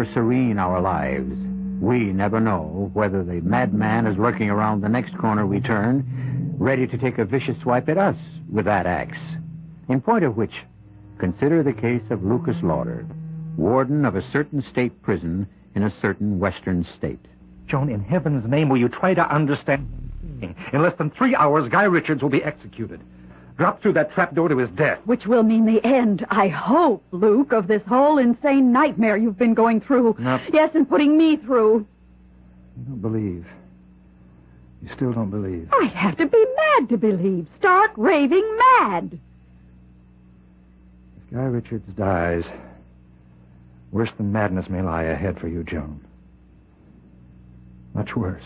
serene our lives. We never know whether the madman is lurking around the next corner we turn, ready to take a vicious swipe at us with that axe. In point of which, consider the case of Lucas Lauder, warden of a certain state prison in a certain western state. Joan, in heaven's name, will you try to understand? In less than 3 hours, Guy Richards will be executed. Drop through that trapdoor to his death. Which will mean the end, I hope, Luke, of this whole insane nightmare you've been going through. No. Yes, and putting me through. You don't believe. You still don't believe. I'd have to be mad to believe. Stark raving mad. If Guy Richards dies, worse than madness may lie ahead for you, Joan. Much worse.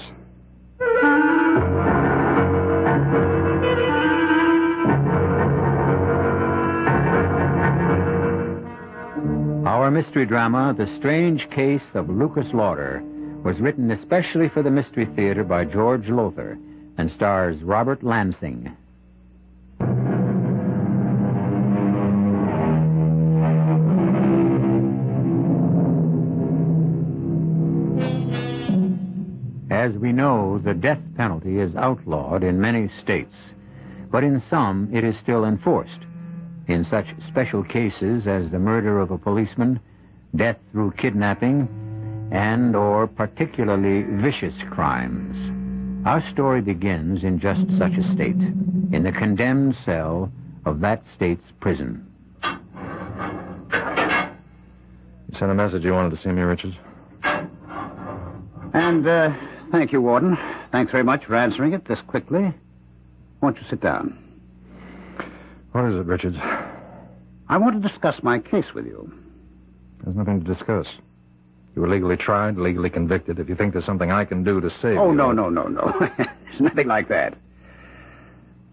Our mystery drama, The Strange Case of Lucas Lauder, was written especially for the Mystery Theater by George Lauder and stars Robert Lansing. As we know, the death penalty is outlawed in many states, but in some it is still enforced. In such special cases as the murder of a policeman, death through kidnapping, and or particularly vicious crimes. Our story begins in just such a state, in the condemned cell of that state's prison. You sent a message you wanted to see me, Richards? And, thank you, Warden. Thanks very much for answering it this quickly. Won't you sit down? What is it, Richards? I want to discuss my case with you. There's nothing to discuss. You were legally tried, legally convicted. If you think there's something I can do to save you... Oh, no. There's nothing like that.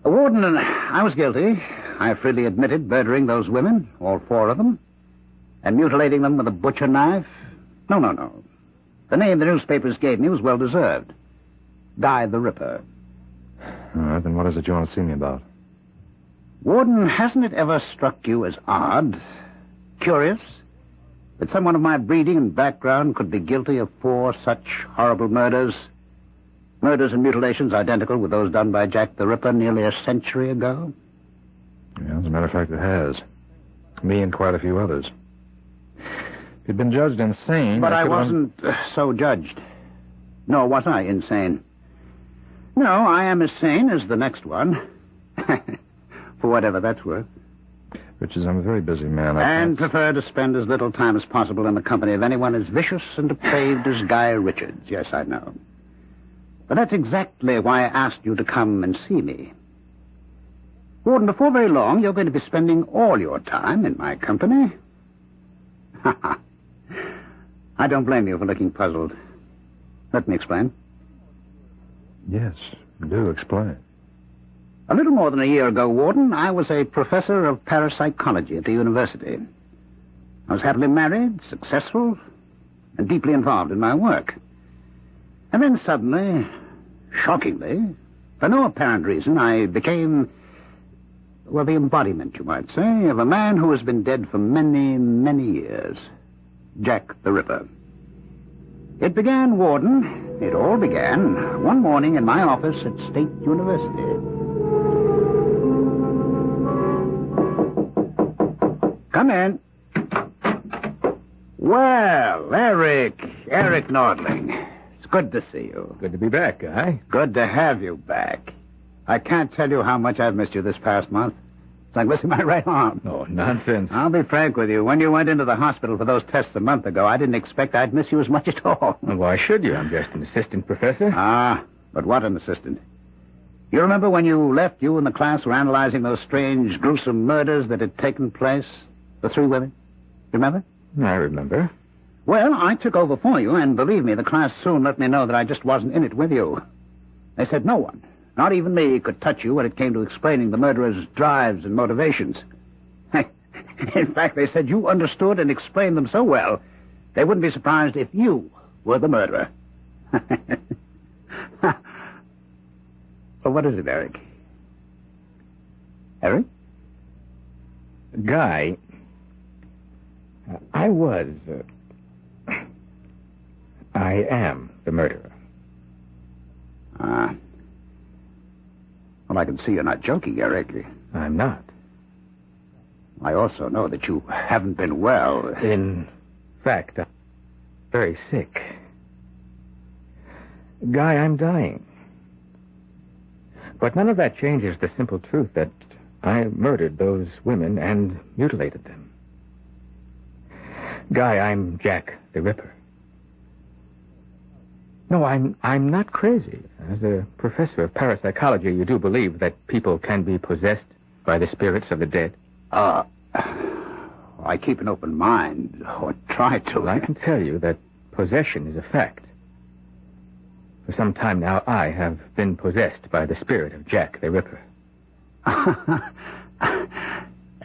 Warden, I was guilty. I freely admitted murdering those women, all 4 of them, and mutilating them with a butcher knife. No. The name the newspapers gave me was well-deserved. Guy the Ripper. All right, then what is it you want to see me about? Warden, hasn't it ever struck you as odd, curious, that someone of my breeding and background could be guilty of 4 such horrible murders? Murders and mutilations identical with those done by Jack the Ripper nearly a century ago? Yeah, as a matter of fact, it has. Me and quite a few others. If you'd been judged insane... But I wasn't so judged. Nor was I insane. No, I am as sane as the next one. For whatever that's worth. Richards, I'm a very busy man. And prefer to spend as little time as possible in the company of anyone as vicious and depraved as Guy Richards. Yes, I know. But that's exactly why I asked you to come and see me. Warden, before very long, you're going to be spending all your time in my company. I don't blame you for looking puzzled. Let me explain. Yes, do explain. A little more than a year ago, Warden, I was a professor of parapsychology at the university. I was happily married, successful, and deeply involved in my work. And then suddenly, shockingly, for no apparent reason, I became, well, the embodiment, you might say, of a man who has been dead for many, many years. Jack the Ripper. It began, Warden, it all began one morning in my office at State University. Come in. Well, Eric Nordling. It's good to see you. Good to be back, Guy. Good to have you back. I can't tell you how much I've missed you this past month. It's like missing my right arm. Oh, nonsense. I'll be frank with you. When you went into the hospital for those tests a month ago, I didn't expect I'd miss you as much at all. Well, why should you? I'm just an assistant professor. Ah, but what an assistant. You remember when you left, you and the class were analyzing those strange, gruesome murders that had taken place? The 3 women? Remember? I remember. Well, I took over for you, and believe me, the class soon let me know that I just wasn't in it with you. They said no one, not even me, could touch you when it came to explaining the murderer's drives and motivations. In fact, they said you understood and explained them so well, they wouldn't be surprised if you were the murderer. Well, what is it, Eric? Eric? Guy, I was I am the murderer. Well, I can see you're not joking, Eric. I'm not. I also know that you haven't been well. In fact, I'm very sick. Guy, I'm dying. But none of that changes the simple truth that I murdered those women and mutilated them. Guy, I'm Jack the Ripper. No, I'm not crazy. As a professor of parapsychology, you do believe that people can be possessed by the spirits of the dead? I keep an open mind, or try to. Well, I can tell you that possession is a fact. For some time now, I have been possessed by the spirit of Jack the Ripper.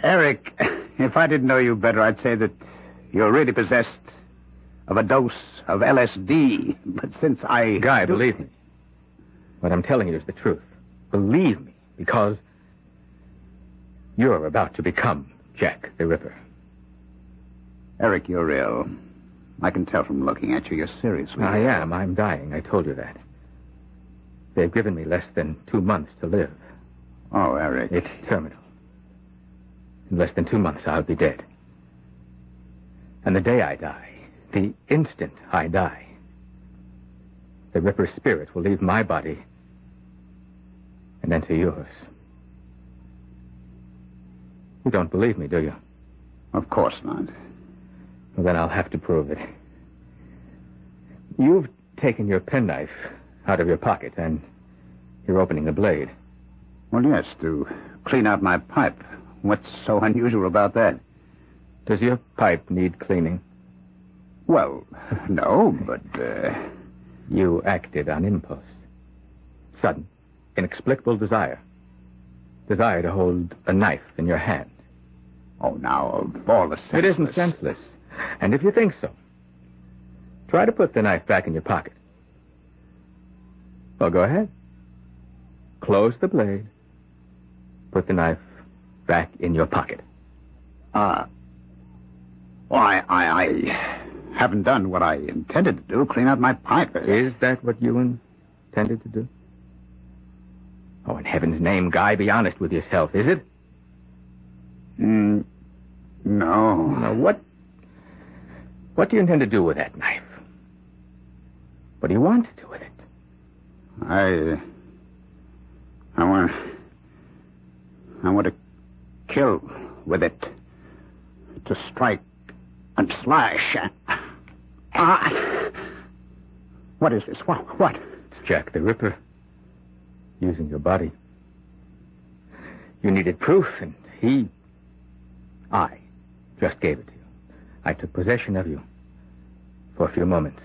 Eric, if I didn't know you better, I'd say that you're really possessed of a dose of LSD. But since I... Guy, believe me. What I'm telling you is the truth. Believe me, because you're about to become Jack the Ripper. Eric, you're ill. I can tell from looking at you. You're seriously I ill. am. I'm dying. I told you that. They've given me less than 2 months to live. Oh, Eric. It's terminal. In less than 2 months, I'll be dead. And the day I die, the instant I die, the Ripper's spirit will leave my body and enter yours. You don't believe me, do you? Of course not. Well, then I'll have to prove it. You've taken your penknife out of your pocket, and you're opening the blade. Well, yes, to clean out my pipe. What's so unusual about that? Does your pipe need cleaning? Well, no, but, You acted on impulse. Sudden, inexplicable desire. Desire to hold a knife in your hand. Oh, now, of all the senseless... It isn't senseless. And if you think so, try to put the knife back in your pocket. Well, go ahead. Close the blade. Put the knife back in your pocket. Well, I haven't done what I intended to do, clean out my pipe. Is that what you intended to do? Oh, in heaven's name, Guy, be honest with yourself, is it? No. Now, what do you intend to do with that knife? What do you want to do with it? I want to kill with it. To strike and slash. What is this? What? It's Jack the Ripper. Using your body. You needed proof, and I just gave it to you. I took possession of you for a few moments.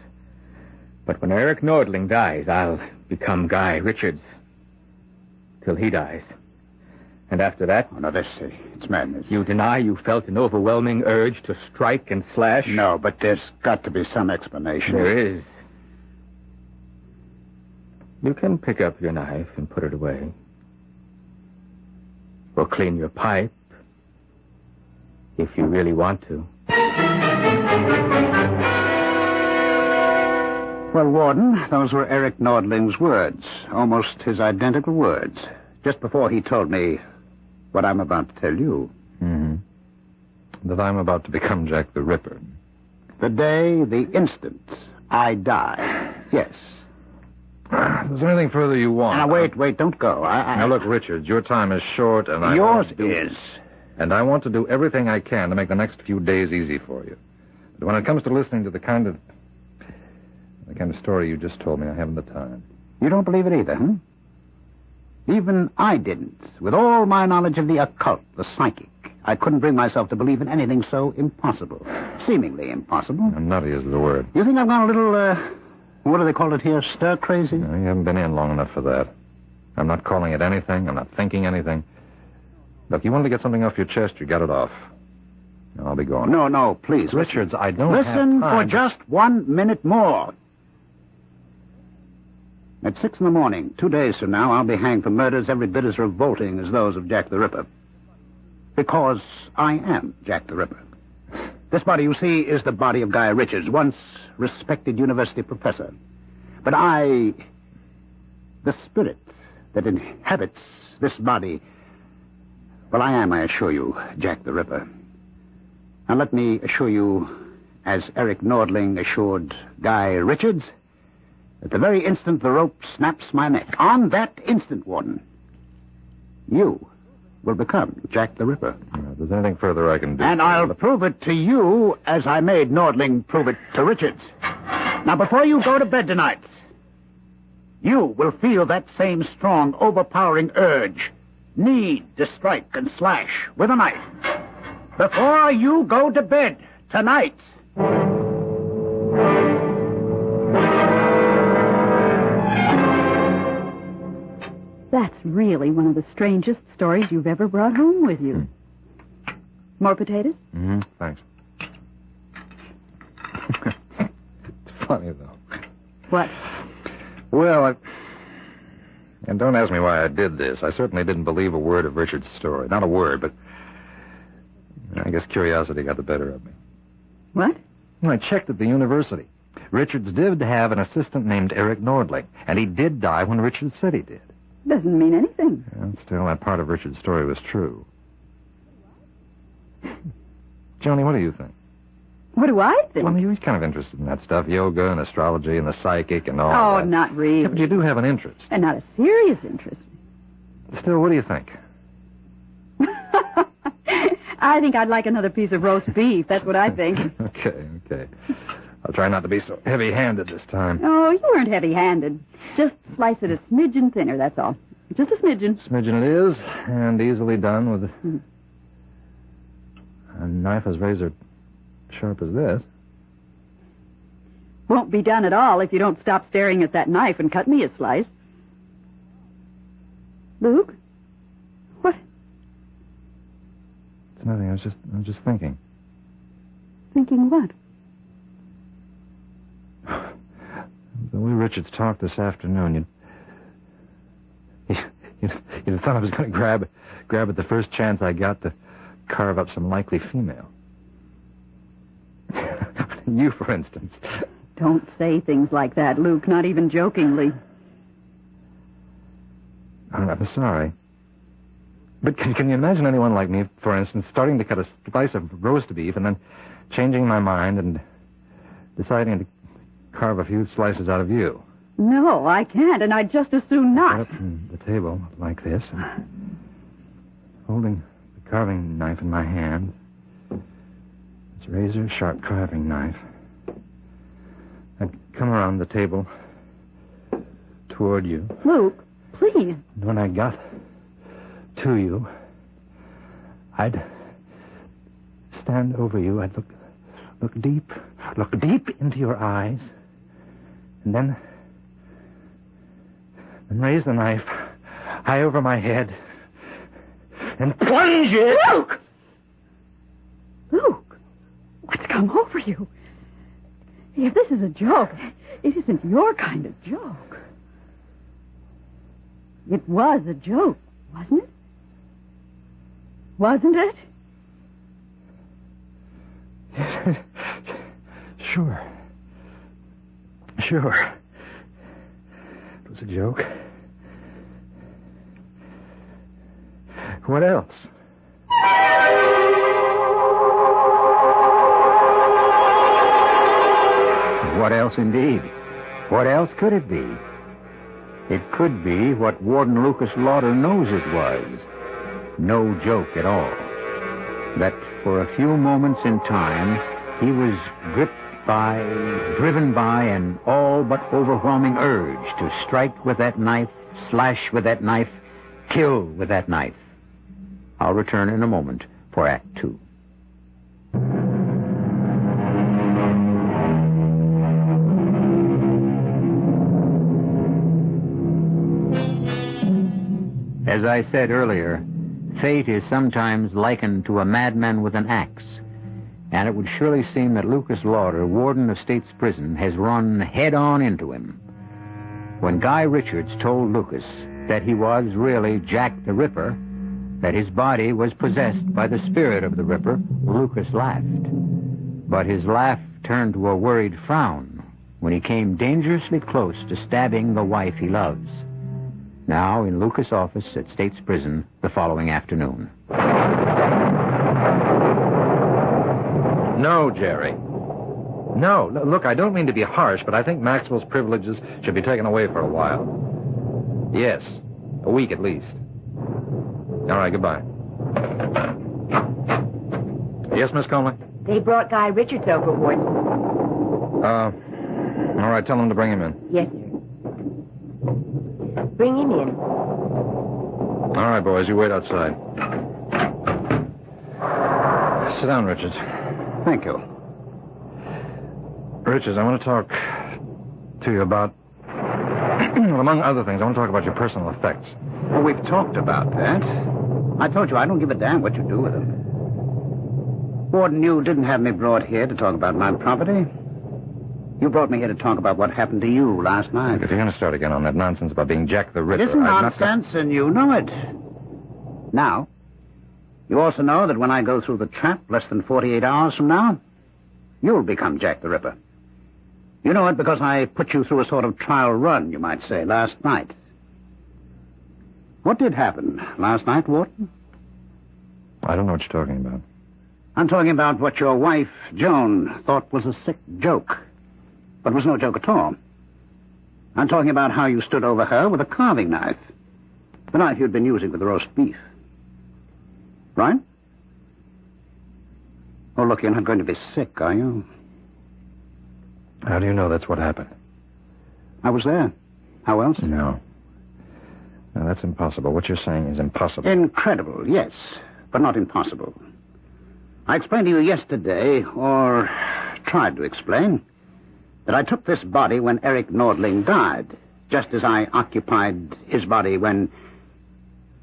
But when Eric Nordling dies, I'll become Guy Richards. Till he dies. And after that... Oh, no, it's madness. You deny you felt an overwhelming urge to strike and slash? No, but there's got to be some explanation. There is. You can pick up your knife and put it away. Or clean your pipe. If you really want to. Well, Warden, those were Eric Nordling's words. Almost his identical words. Just before he told me what I'm about to tell you. Mm-hmm. That I'm about to become Jack the Ripper. The day, the instant, I die. Yes. Is there anything further you want? Now, wait, don't go. Now, look, Richard, your time is short, and Yours is. And I want to do everything I can to make the next few days easy for you. But when it comes to listening to the kind of story you just told me, I haven't the time. You don't believe it either, huh? Even I didn't. With all my knowledge of the occult, the psychic, I couldn't bring myself to believe in anything so impossible. Seemingly impossible. Nutty is the word. You think I've gone a little, what do they call it here, stir-crazy? No, you haven't been in long enough for that. I'm not calling it anything. I'm not thinking anything. Look, you wanted to get something off your chest, you got it off. Now, I'll be going. No, please. Richards, I don't Listen have time. for just 1 minute more. At 6 a.m, 2 days from now, I'll be hanged for murders every bit as revolting as those of Jack the Ripper. Because I am Jack the Ripper. This body, you see, is the body of Guy Richards, once respected university professor. But the spirit that inhabits this body, well, I am, I assure you, Jack the Ripper. Now let me assure you, as Eric Nordling assured Guy Richards, at the very instant the rope snaps my neck, on that instant, Warden, you will become Jack the Ripper. If there's anything further I can do... And I'll prove it to you as I made Nordling prove it to Richards. Now, before you go to bed tonight, you will feel that same strong, overpowering urge, need to strike and slash with a knife. Before you go to bed tonight... That's really one of the strangest stories you've ever brought home with you. More potatoes? Mm-hmm. Thanks. It's funny, though. What? Well, and don't ask me why I did this. I certainly didn't believe a word of Richard's story. Not a word, but I guess curiosity got the better of me. What? Well, I checked at the university. Richards did have an assistant named Eric Nordling, and he did die when Richards said he did. Doesn't mean anything. And still, that part of Richard's story was true. Joni, what do you think? What do I think? Well, you're kind of interested in that stuff, yoga and astrology and the psychic and all Oh, that. not really. Yeah, but you do have an interest. And not a serious interest. Still, what do you think? I think I'd like another piece of roast beef. That's what I think. Okay. I'll try not to be so heavy-handed this time. Oh, you weren't heavy-handed. Just slice it a smidgen thinner, that's all. Just a smidgen. Smidgen it is, and easily done with a knife as razor sharp as this. Won't be done at all if you don't stop staring at that knife and cut me a slice. Luke? What? It's nothing. I was just thinking. Thinking what? The way Richards talked this afternoon, you'd thought I was going to grab at the first chance I got to carve up some likely female. You, for instance. Don't say things like that, Luke, not even jokingly. I'm sorry. But can you imagine anyone like me, for instance, starting to cut a slice of roast beef and then changing my mind and deciding to carve a few slices out of you? No, I can't, and I'd just as soon not. Up on the table like this, and holding the carving knife in my hand, this razor-sharp carving knife, I'd come around the table toward you. Luke, please. And when I got to you, I'd stand over you. I'd look deep into your eyes, and then raise the knife high over my head and plunge it. Luke! Luke, what's come over you? If this is a joke, it isn't your kind of joke. It was a joke, wasn't it? Wasn't it? Sure. It was a joke. What else? What else, indeed? What else could it be? It could be what Warden Lucas Lauder knows it was. No joke at all. That for a few moments in time, he was driven by an all but overwhelming urge to strike with that knife, slash with that knife, kill with that knife. I'll return in a moment for Act 2. As I said earlier, fate is sometimes likened to a madman with an axe, and it would surely seem that Lucas Lauder, warden of State's Prison, has run head-on into him. When Guy Richards told Lucas that he was really Jack the Ripper, that his body was possessed by the spirit of the Ripper, Lucas laughed. But his laugh turned to a worried frown when he came dangerously close to stabbing the wife he loves. Now in Lucas' office at State's Prison the following afternoon. No, Jerry. No, look, I don't mean to be harsh, but I think Maxwell's privileges should be taken away for a while. Yes, a week at least. All right, goodbye. Yes, Miss Conley? They brought Guy Richards over, Warden. All right, tell him to bring him in. Yes, sir. Bring him in. All right, boys, you wait outside. Sit down, Richards. Thank you. Richards, I want to talk to you about, well, among other things, I want to talk about your personal effects. Well, we've talked about that. I told you I don't give a damn what you do with them. Warden, you didn't have me brought here to talk about my property. You brought me here to talk about what happened to you last night. If you're going to start again on that nonsense about being Jack the Ripper... It isn't nonsense, and you know it. Now, you also know that when I go through the trap less than 48 hours from now, you'll become Jack the Ripper. You know it because I put you through a sort of trial run, you might say, last night. What did happen last night, Warden? I don't know what you're talking about. I'm talking about what your wife, Joan, thought was a sick joke, but was no joke at all. I'm talking about how you stood over her with a carving knife, the knife you'd been using for the roast beef. Right? Oh, look, you're not going to be sick, are you? How do you know that's what happened? I was there. How else? No. No, that's impossible. What you're saying is impossible. Incredible, yes, but not impossible. I explained to you yesterday, or tried to explain, that I took this body when Eric Nordling died, just as I occupied his body when...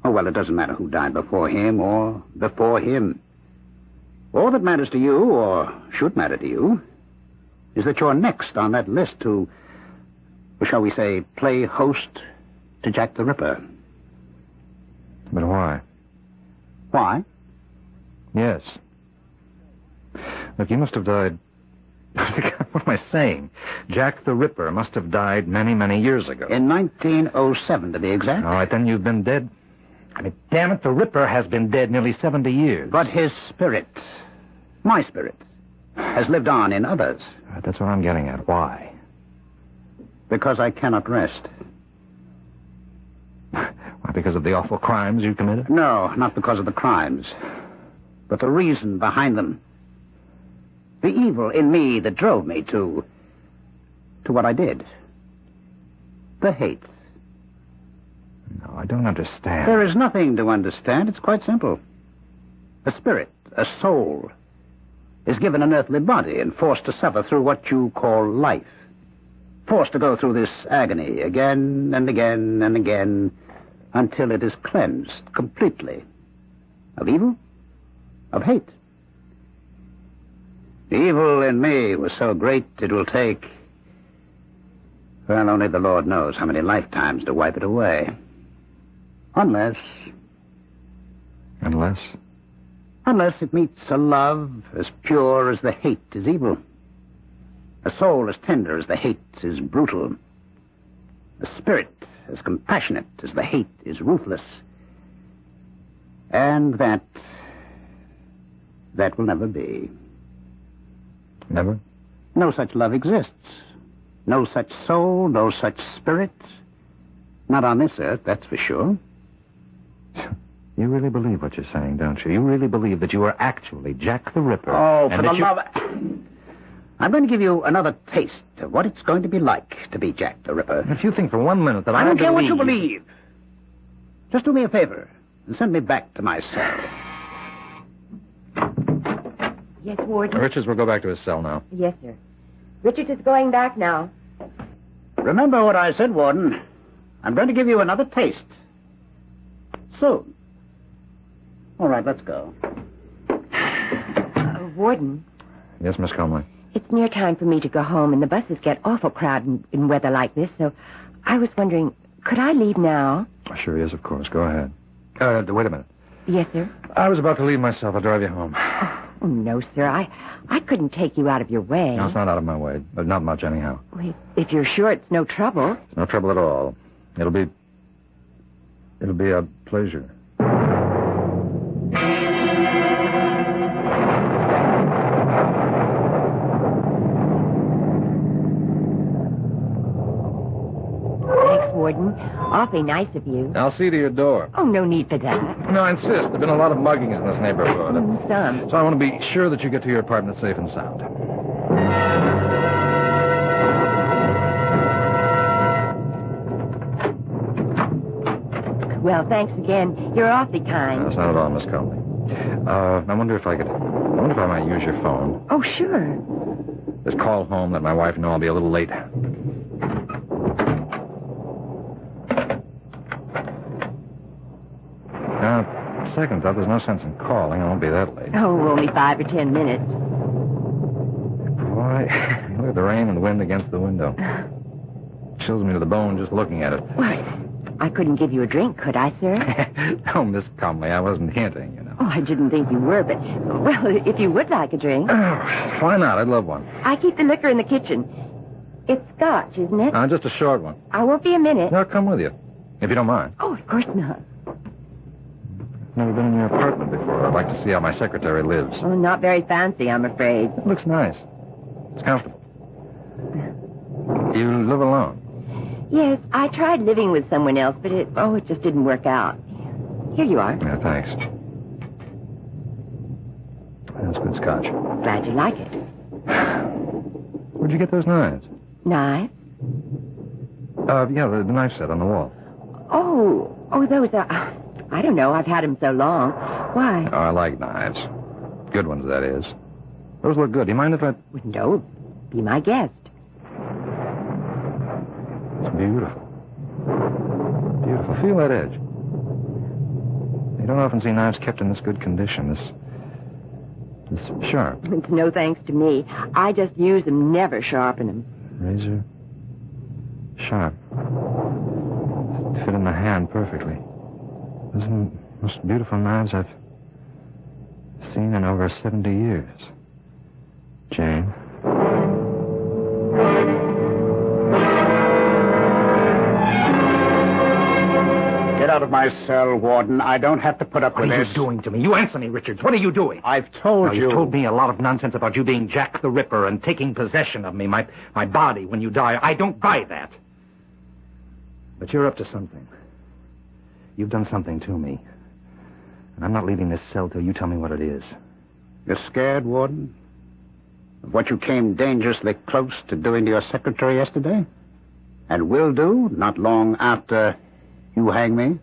Oh, well, it doesn't matter who died before him or before him. All that matters to you, or should matter to you, is that you're next on that list to, shall we say, play host to Jack the Ripper. But why? Why? Yes. Look, you must have died... What am I saying? Jack the Ripper must have died many, many years ago. In 1907, to be exact. All right, then you've been dead. I mean, damn it, the Ripper has been dead nearly 70 years. But his spirit, my spirit, has lived on in others. That's what I'm getting at. Why? Because I cannot rest. Why, because of the awful crimes you committed? No, not because of the crimes, but the reason behind them. The evil in me that drove me to what I did. The hate. No, I don't understand. There is nothing to understand. It's quite simple. A spirit, a soul, is given an earthly body and forced to suffer through what you call life. Forced to go through this agony again and again and again until it is cleansed completely of evil, of hate. The evil in me was so great it will take, well, only the Lord knows how many lifetimes to wipe it away. Unless it meets a love as pure as the hate is evil. A soul as tender as the hate is brutal. A spirit as compassionate as the hate is ruthless. And that will never be. Never? No such love exists. No such soul, no such spirit. Not on this earth, that's for sure. You really believe what you're saying, don't you? You really believe that you are actually Jack the Ripper? Oh, for the love... I'm going to give you another taste of what it's going to be like to be Jack the Ripper. If you think for 1 minute that I don't care what you believe. Just do me a favor and send me back to my cell. Yes, Warden? Richards will go back to his cell now. Yes, sir. Richards is going back now. Remember what I said, Warden. I'm going to give you another taste. Soon. All right, let's go. Warden? Yes, Miss Conley? It's near time for me to go home, and the buses get awful crowded in weather like this, so I was wondering, could I leave now? Sure, yes, of course. Go ahead. Wait a minute. Yes, sir? I was about to leave myself. I'll drive you home. Oh, no, sir. I couldn't take you out of your way. No, it's not out of my way. But not much, anyhow. Well, if you're sure it's no trouble. It's no trouble at all. It'll be a pleasure. Warden. Awfully nice of you. I'll see to your door. Oh, no need for that. No, I insist. There have been a lot of muggings in this neighborhood. Some. So I want to be sure that you get to your apartment safe and sound. Well, thanks again. You're awfully kind. That's not at all, Miss Conley. I wonder if I might use your phone. Oh, sure. Just call home, let my wife know I'll be a little late. Second thought, there's no sense in calling. I won't be that late. Oh, only 5 or 10 minutes. Boy, look at the rain and the wind against the window. Chills me to the bone just looking at it. Why, I couldn't give you a drink, could I, sir? Oh, Miss Comley, I wasn't hinting, you know. Oh, I didn't think you were, but, well, if you would like a drink. Oh, why not? I'd love one. I keep the liquor in the kitchen. It's scotch, isn't it? Just a short one. I won't be a minute. No, I'll come with you, if you don't mind. Oh, of course not. Never been in your apartment before. I'd like to see how my secretary lives. Oh, not very fancy, I'm afraid. It looks nice. It's comfortable. You live alone? Yes, I tried living with someone else, but it just didn't work out. Here you are. Yeah, thanks. That's good scotch. Glad you like it. Where'd you get those knives? Knives? Yeah, the knife set on the wall. Oh, those are... I don't know. I've had them so long. Why? Oh, I like knives. Good ones, that is. Those look good. Do you mind if I... No. Be my guest. It's beautiful. Beautiful. Feel that edge. You don't often see knives kept in this good condition. This sharp. It's no thanks to me. I just use them, never sharpen them. Razor. Sharp. Fit in the hand perfectly. Those are the most beautiful knives I've seen in over 70 years. Jane. Get out of my cell, Warden. I don't have to put up with this. What are you doing to me? You answer me, Richards. What are you doing? I've told you. You told me a lot of nonsense about you being Jack the Ripper and taking possession of me, my body, when you die. I don't buy that. But you're up to something. You've done something to me. And I'm not leaving this cell till you tell me what it is. You're scared, Warden? Of what you came dangerously close to doing to your secretary yesterday? And will do not long after you hang me?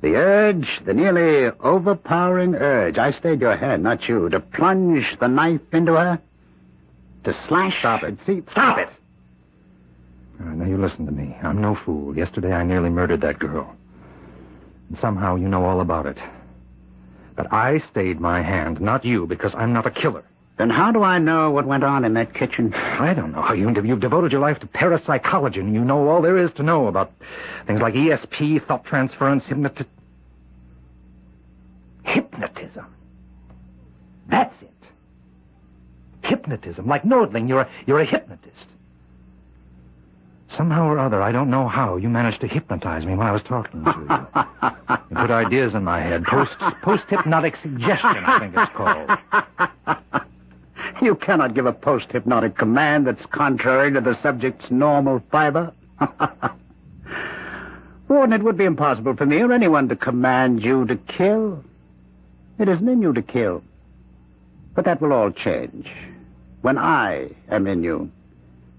The urge, the nearly overpowering urge, I stayed your hand, not you, to plunge the knife into her, to slash... Stop it. See, Stop it! All right, now you listen to me. I'm no fool. Yesterday I nearly murdered that girl. And somehow you know all about it. But I stayed my hand, not you, because I'm not a killer. Then how do I know what went on in that kitchen? I don't know how you've devoted your life to parapsychology, and you know all there is to know about things like ESP, thought transference, hypnotism. That's it. Hypnotism. Like Nordling, you're a hypnotist. Somehow or other, I don't know how, you managed to hypnotize me when I was talking to you. You put ideas in my head. Post-hypnotic suggestion, I think it's called. You cannot give a post-hypnotic command that's contrary to the subject's normal fiber. Warden, it would be impossible for me or anyone to command you to kill. It isn't in you to kill. But that will all change when I am in you.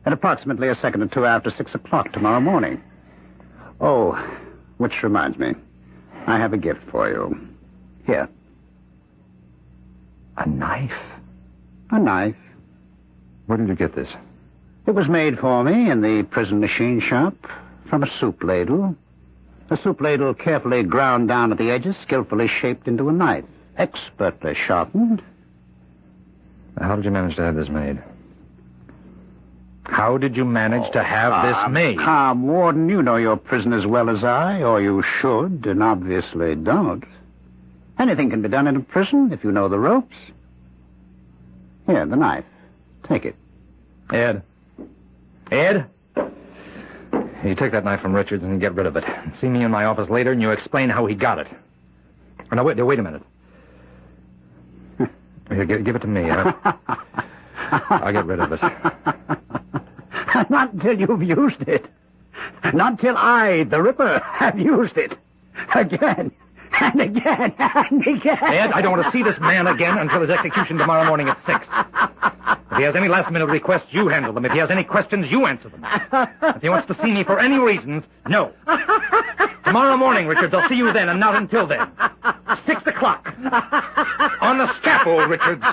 At approximately a second or two after 6 o'clock tomorrow morning. Oh, which reminds me, I have a gift for you. Here. A knife? A knife. Where did you get this? It was made for me in the prison machine shop from a soup ladle. A soup ladle carefully ground down at the edges, skillfully shaped into a knife, expertly sharpened. How did you manage to have this made? How did you manage to have this made? Calm, Warden. You know your prison as well as I, or you should, and obviously don't. Anything can be done in a prison if you know the ropes. Here, the knife. Take it. Ed. Ed? You take that knife from Richards and get rid of it. See me in my office later and you explain how he got it. Oh, now, wait a minute. Here, give it to me. I'll get rid of it. Not until you've used it. Not till I, the Ripper, have used it. Again, and again, and again. Ed, I don't want to see this man again until his execution tomorrow morning at 6. If he has any last-minute requests, you handle them. If he has any questions, you answer them. If he wants to see me for any reasons, no. Tomorrow morning, Richards, I'll see you then, and not until then. 6 o'clock. On the scaffold, Richards.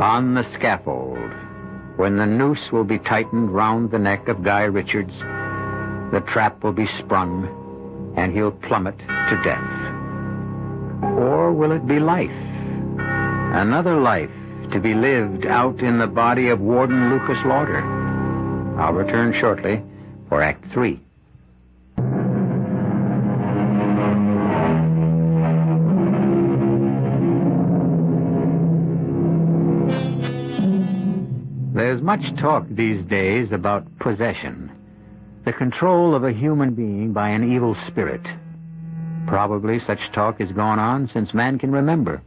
On the scaffold, when the noose will be tightened round the neck of Guy Richards, the trap will be sprung, and he'll plummet to death. Or will it be life? Another life to be lived out in the body of Warden Lucas Lauder. I'll return shortly for Act 3. There's much talk these days about possession, the control of a human being by an evil spirit. Probably such talk has gone on since man can remember.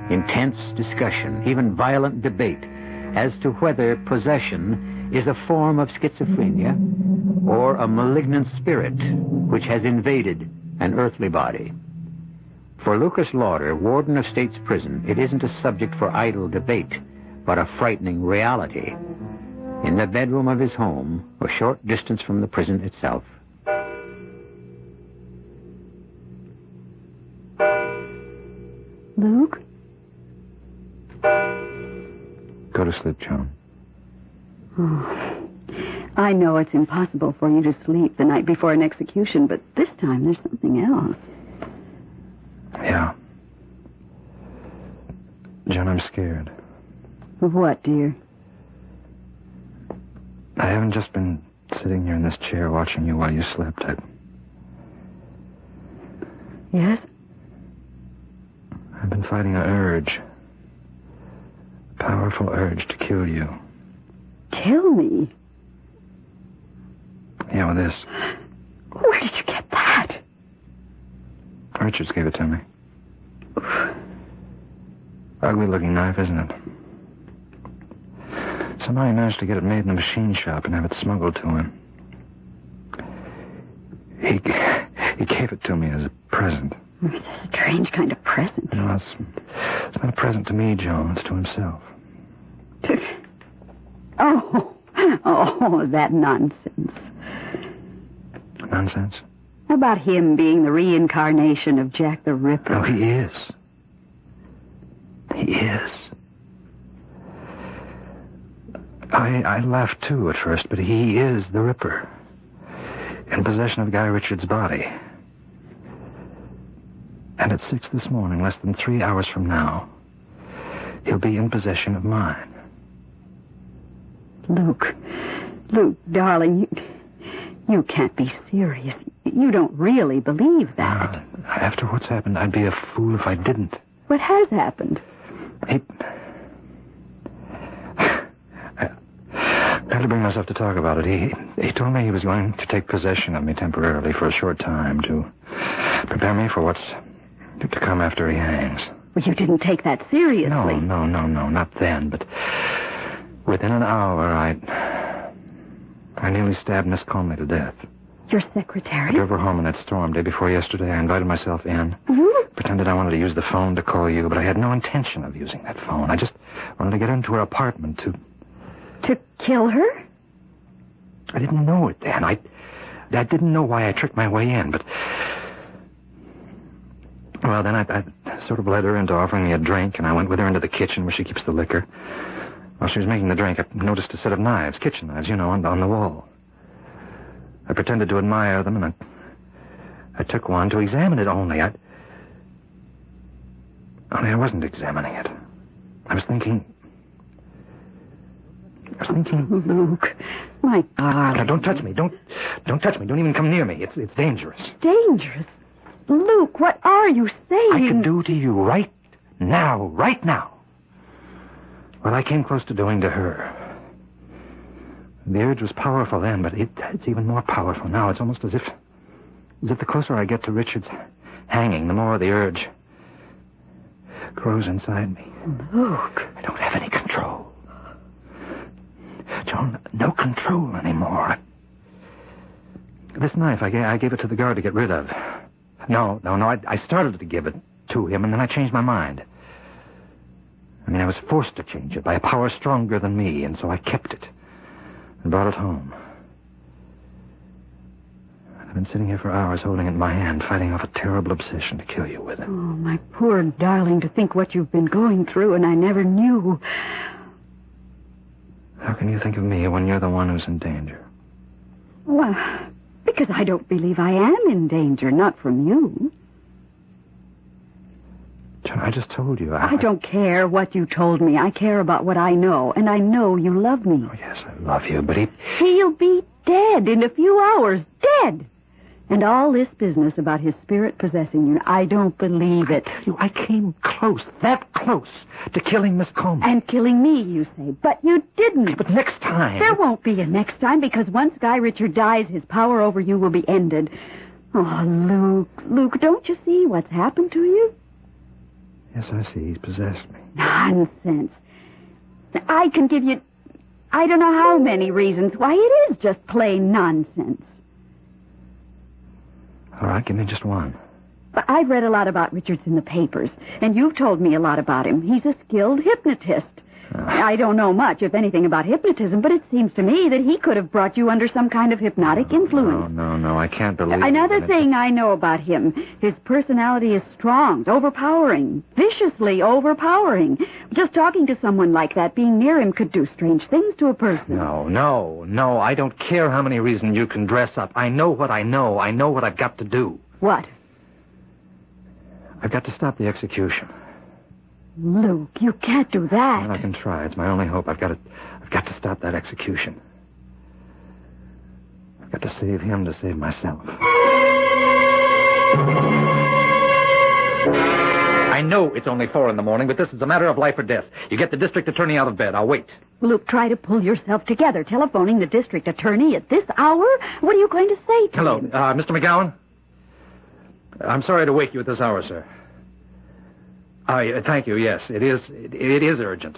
Intense discussion, even violent debate, as to whether possession is a form of schizophrenia or a malignant spirit which has invaded an earthly body. For Lucas Lauder, warden of State's Prison, it isn't a subject for idle debate, but a frightening reality. In the bedroom of his home, a short distance from the prison itself. Luke? Go to sleep, Joan. Oh, I know it's impossible for you to sleep the night before an execution, but this time there's something else. Yeah. Joan, I'm scared. Of what, dear? I haven't just been sitting here in this chair watching you while you slept. Yes? I've been fighting an urge. A powerful urge to kill you. Kill me? Yeah, with this. Where did you get that? Richards gave it to me. Ugly-looking knife, isn't it? Somehow he managed to get it made in a machine shop and have it smuggled to him. He gave it to me as a present. It's a strange kind of present. No, it's not a present to me, Joan. It's to himself. Oh, that nonsense. Nonsense? About him being the reincarnation of Jack the Ripper. No, he is. He is. I laughed, too, at first, but he is the Ripper. In possession of Guy Richards' body. And at 6 this morning, less than 3 hours from now, he'll be in possession of mine. Luke, darling, you can't be serious. You don't really believe that. After what's happened, I'd be a fool if I didn't. What has happened? I had to bring myself to talk about it. He told me he was going to take possession of me temporarily for a short time to prepare me for what's to come after he hangs. Well, you didn't take that seriously. No, not then, but within an hour, I nearly stabbed Miss Conley to death. Your secretary? I drove her home on that storm day before yesterday. I invited myself in. Mm-hmm. Pretended I wanted to use the phone to call you, but I had no intention of using that phone. I just wanted to get into her apartment to... To kill her? I didn't know it then. I didn't know why I tricked my way in, but... Well, then I sort of led her into offering me a drink, and I went with her into the kitchen where she keeps the liquor. While she was making the drink, I noticed a set of knives, kitchen knives, on the wall. I pretended to admire them, and I took one to examine it only. I wasn't examining it. I was thinking... Luke, My darling. Now, don't touch me. Don't touch me. Don't even come near me. It's dangerous. Dangerous? Luke, what are you saying? I could do to you right now. What I came close to doing to her. The urge was powerful then, but it's even more powerful now. It's almost as if the closer I get to Richard's hanging, the more the urge grows inside me. Luke. I don't have any control. Joan, no control anymore. This knife, I gave it to the guard to get rid of. No. I started to give it to him, and then I changed my mind. I was forced to change it by a power stronger than me, and so I kept it and brought it home. I've been sitting here for hours holding it in my hand, fighting off a terrible obsession to kill you with it. Oh, my poor darling, to think what you've been going through, and I never knew. How can you think of me when you're the one who's in danger? Well, because I don't believe I am in danger, not from you. John, I just told you. I don't care what you told me. I care about what I know, and I know you love me. Oh, yes, I love you, but He'll be dead in a few hours. Dead! And all this business about his spirit possessing you, I don't believe it. I tell you, I came close, that close, to killing Miss Coleman. And killing me, you say. But you didn't. But next time... There won't be a next time, because once Guy Richard dies, his power over you will be ended. Oh, Luke, don't you see what's happened to you? Yes, I see. He's possessed me. Nonsense. I can give you... I don't know how many reasons why it is just plain nonsense. All right, give me just one. I've read a lot about Richards in the papers, and you've told me a lot about him. He's a skilled hypnotist. I don't know much, if anything, about hypnotism, but it seems to me that he could have brought you under some kind of hypnotic influence. No, I can't believe Another thing I know about him, his personality is strong, overpowering, viciously overpowering. Just talking to someone like that, being near him, could do strange things to a person. No, I don't care how many reasons you can dress up. I know what I know. I know what I've got to do. What? I've got to stop the execution. Luke, you can't do that. Well, I can try. It's my only hope. I've got to stop that execution. I've got to save him to save myself. I know it's only 4 a.m, but this is a matter of life or death. You get the district attorney out of bed. I'll wait. Luke, try to pull yourself together. Telephoning the district attorney at this hour? What are you going to say to Hello, him? Mr. McGowan? I'm sorry to wake you at this hour, sir. Thank you, yes. It is urgent.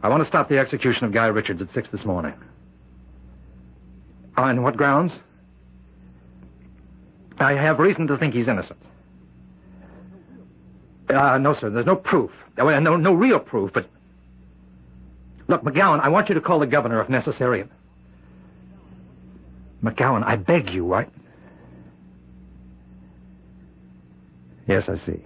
I want to stop the execution of Guy Richards at 6 this morning. On what grounds? I have reason to think he's innocent. No, sir, there's no proof. No real proof, but... Look, McGowan, I want you to call the governor if necessary. McGowan, I beg you, right? Yes, I see.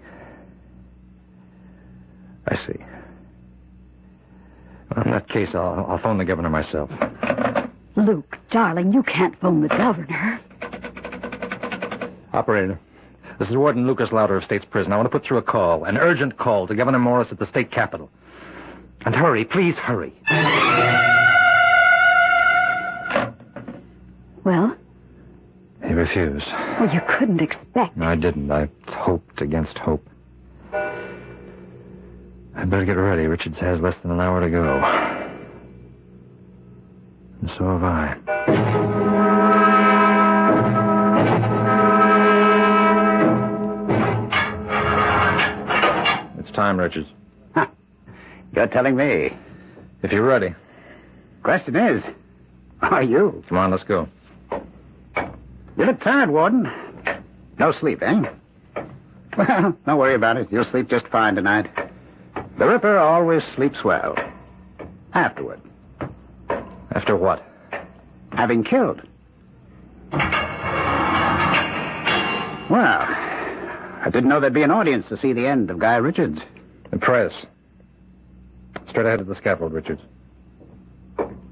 Well, in that case, I'll phone the governor myself. Luke, darling, you can't phone the governor. Operator, this is Warden Lucas Lauder of State's Prison. I want to put through a call, an urgent call to Governor Morris at the state capitol. And hurry, please hurry. Well? He refused. Well, you couldn't expect... No, I didn't. I hoped against hope. I'd better get ready. Richards has less than an hour to go. And so have I. It's time, Richards. Huh. You're telling me. If you're ready. Question is, are you? Come on, let's go. You look tired, Warden. No sleep, eh? Well, don't worry about it. You'll sleep just fine tonight. The Ripper always sleeps well. Afterward. After what? Having killed. Well, I didn't know there'd be an audience to see the end of Guy Richards. The press. Straight ahead of the scaffold, Richards.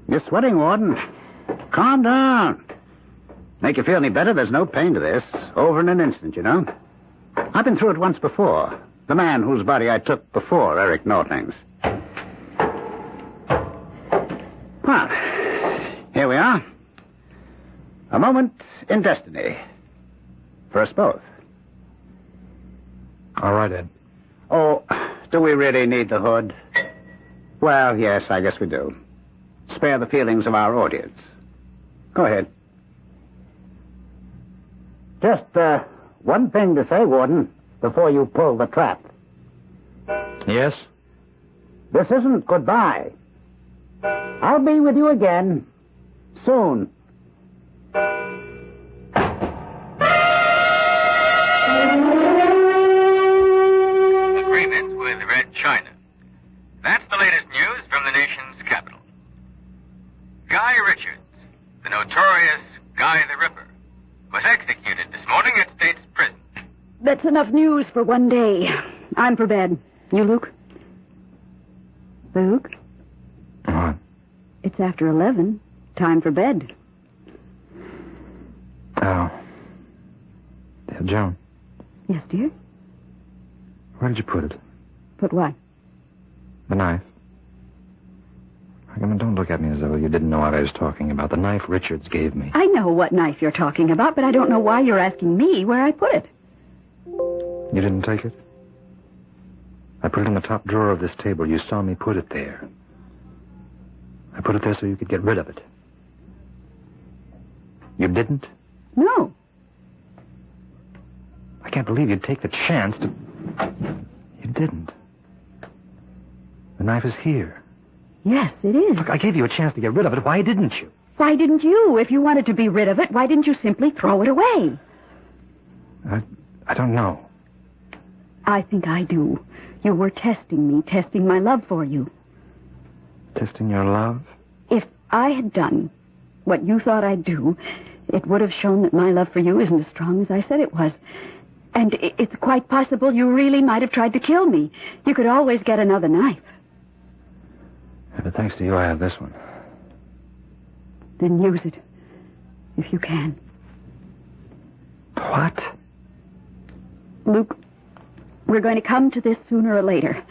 You're sweating, Warden. Calm down. Make you feel any better, there's no pain to this. Over in an instant, you know. I've been through it once before. The man whose body I took before Eric Nortling's. Well, here we are. A moment in destiny. For us both. All right, Ed. Oh, do we really need the hood? Well, yes, I guess we do. Spare the feelings of our audience. Go ahead. Just, one thing to say, Warden, before you pull the trap. Yes? This isn't goodbye. I'll be with you again. Soon. Agreement with Red China. That's the latest news from the nation's capital. Guy Richards, the notorious Guy the Ripper, was executed this morning at State's Prison. That's enough news for one day. I'm for bed. You, Luke? Luke? What? It's after 11. Time for bed. Oh. Yeah, Joan, Yes, dear? where did you put it? Put what? The knife. I mean, don't look at me as though you didn't know what I was talking about. The knife Richards gave me. I know what knife you're talking about, but I don't know why you're asking me where I put it. You didn't take it? I put it in the top drawer of this table. You saw me put it there. I put it there so you could get rid of it. You didn't? No. I can't believe you'd take the chance to... You didn't. The knife is here. Yes, it is. Look, I gave you a chance to get rid of it. Why didn't you? Why didn't you? If you wanted to be rid of it, why didn't you simply throw it away? I don't know. I think I do. You were testing me, testing my love for you. Testing your love? If I had done what you thought I'd do, it would have shown that my love for you isn't as strong as I said it was. And it's quite possible you really might have tried to kill me. You could always get another knife. Yeah, but thanks to you, I have this one. Then use it, if you can. What? Luke, we're going to come to this sooner or later.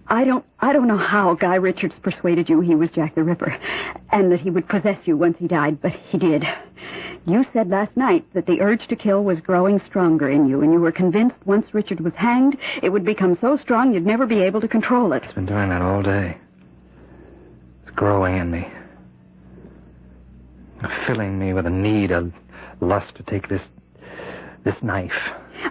I don't know how Guy Richards persuaded you he was Jack the Ripper, and that he would possess you once he died, but he did. You said last night that the urge to kill was growing stronger in you, and you were convinced once Richard was hanged, it would become so strong you'd never be able to control it. It's been doing that all day. It's growing in me. Filling me with a need, a lust to take this knife.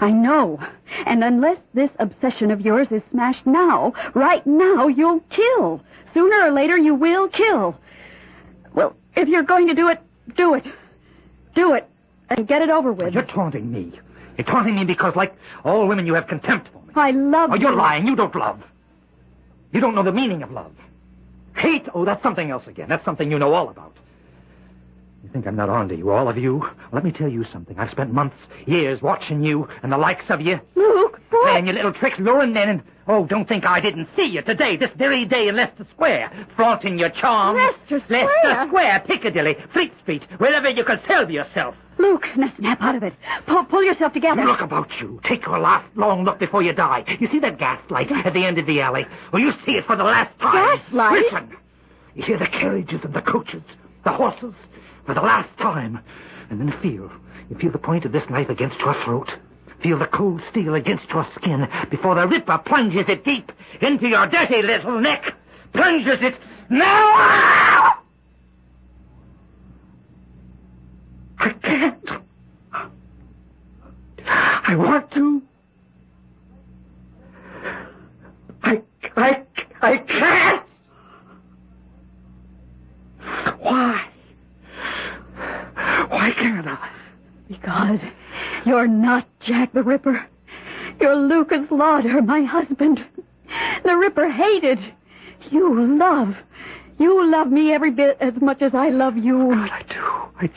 I know. And unless this obsession of yours is smashed now, right now, you'll kill. Sooner or later, you will kill. Well, if you're going to do it, do it. Do it. And get it over with. You're taunting me. You're taunting me because, like all women, you have contempt for me. I love you. Oh, you're lying. You don't love. You don't know the meaning of love. Hate? Oh, that's something else again. That's something you know all about. You think I'm not on to you, all of you? Let me tell you something. I've spent months, years watching you and the likes of you. Luke, boy. Playing your little tricks, luring men, and... Oh, don't think I didn't see you today, this very day in Leicester Square, flaunting your charms. Leicester Square? Leicester Square, Piccadilly, Fleet Street, wherever you could sell yourself. Luke, now snap out of it. Pull yourself together. Look about you. Take your last long look before you die. You see that gas light at the end of the alley? Well, you see it for the last time. Gas light? Listen. You hear the carriages and the coaches, the horses, for the last time. And then feel the point of this knife against your throat. Feel the cold steel against your skin before the Ripper plunges it deep into your dirty little neck. Plunges it now! I can't. I want to. I can't. Why? Why can't I? Because you're not Jack the Ripper. You're Lucas Lauder, my husband. The Ripper hated. You love me every bit as much as I love you. God, I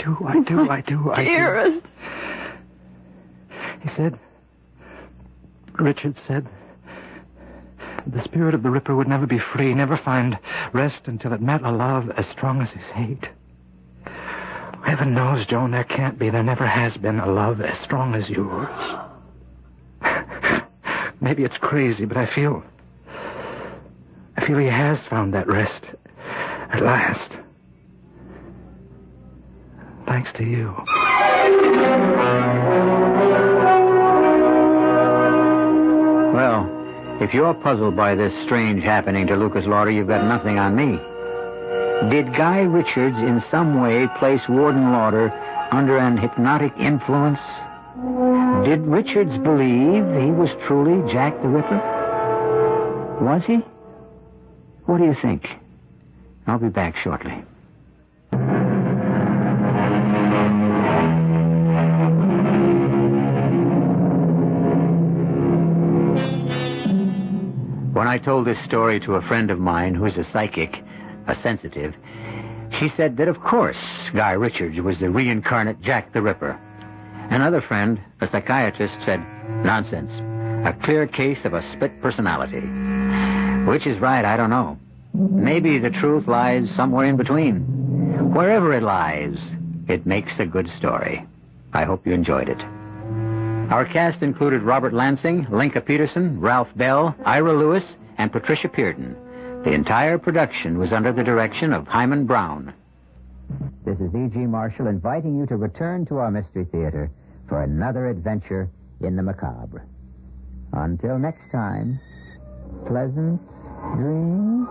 do. Dearest. He said, Richard said, the spirit of the Ripper would never be free, never find rest until it met a love as strong as his hate. Heaven knows, Joan, there can't be, there never has been a love as strong as yours. Maybe it's crazy, but I feel he has found that rest at last. thanks to you. Well, if you're puzzled by this strange happening to Lucas Lauder, you've got nothing on me. Did Guy Richards in some way place Warden Lauder under an hypnotic influence? Did Richards believe he was truly Jack the Ripper? Was he? What do you think? I'll be back shortly. When I told this story to a friend of mine who is a psychic, a sensitive, she said that, of course, Guy Richards was the reincarnate Jack the Ripper. Another friend, a psychiatrist, said, nonsense. A clear case of a split personality. Which is right, I don't know. Maybe the truth lies somewhere in between. Wherever it lies, it makes a good story. I hope you enjoyed it. Our cast included Robert Lansing, Linka Peterson, Ralph Bell, Ira Lewis, and Patricia Pearden. The entire production was under the direction of Hyman Brown. This is E.G. Marshall inviting you to return to our Mystery Theater for another adventure in the macabre. Until next time, pleasant dreams.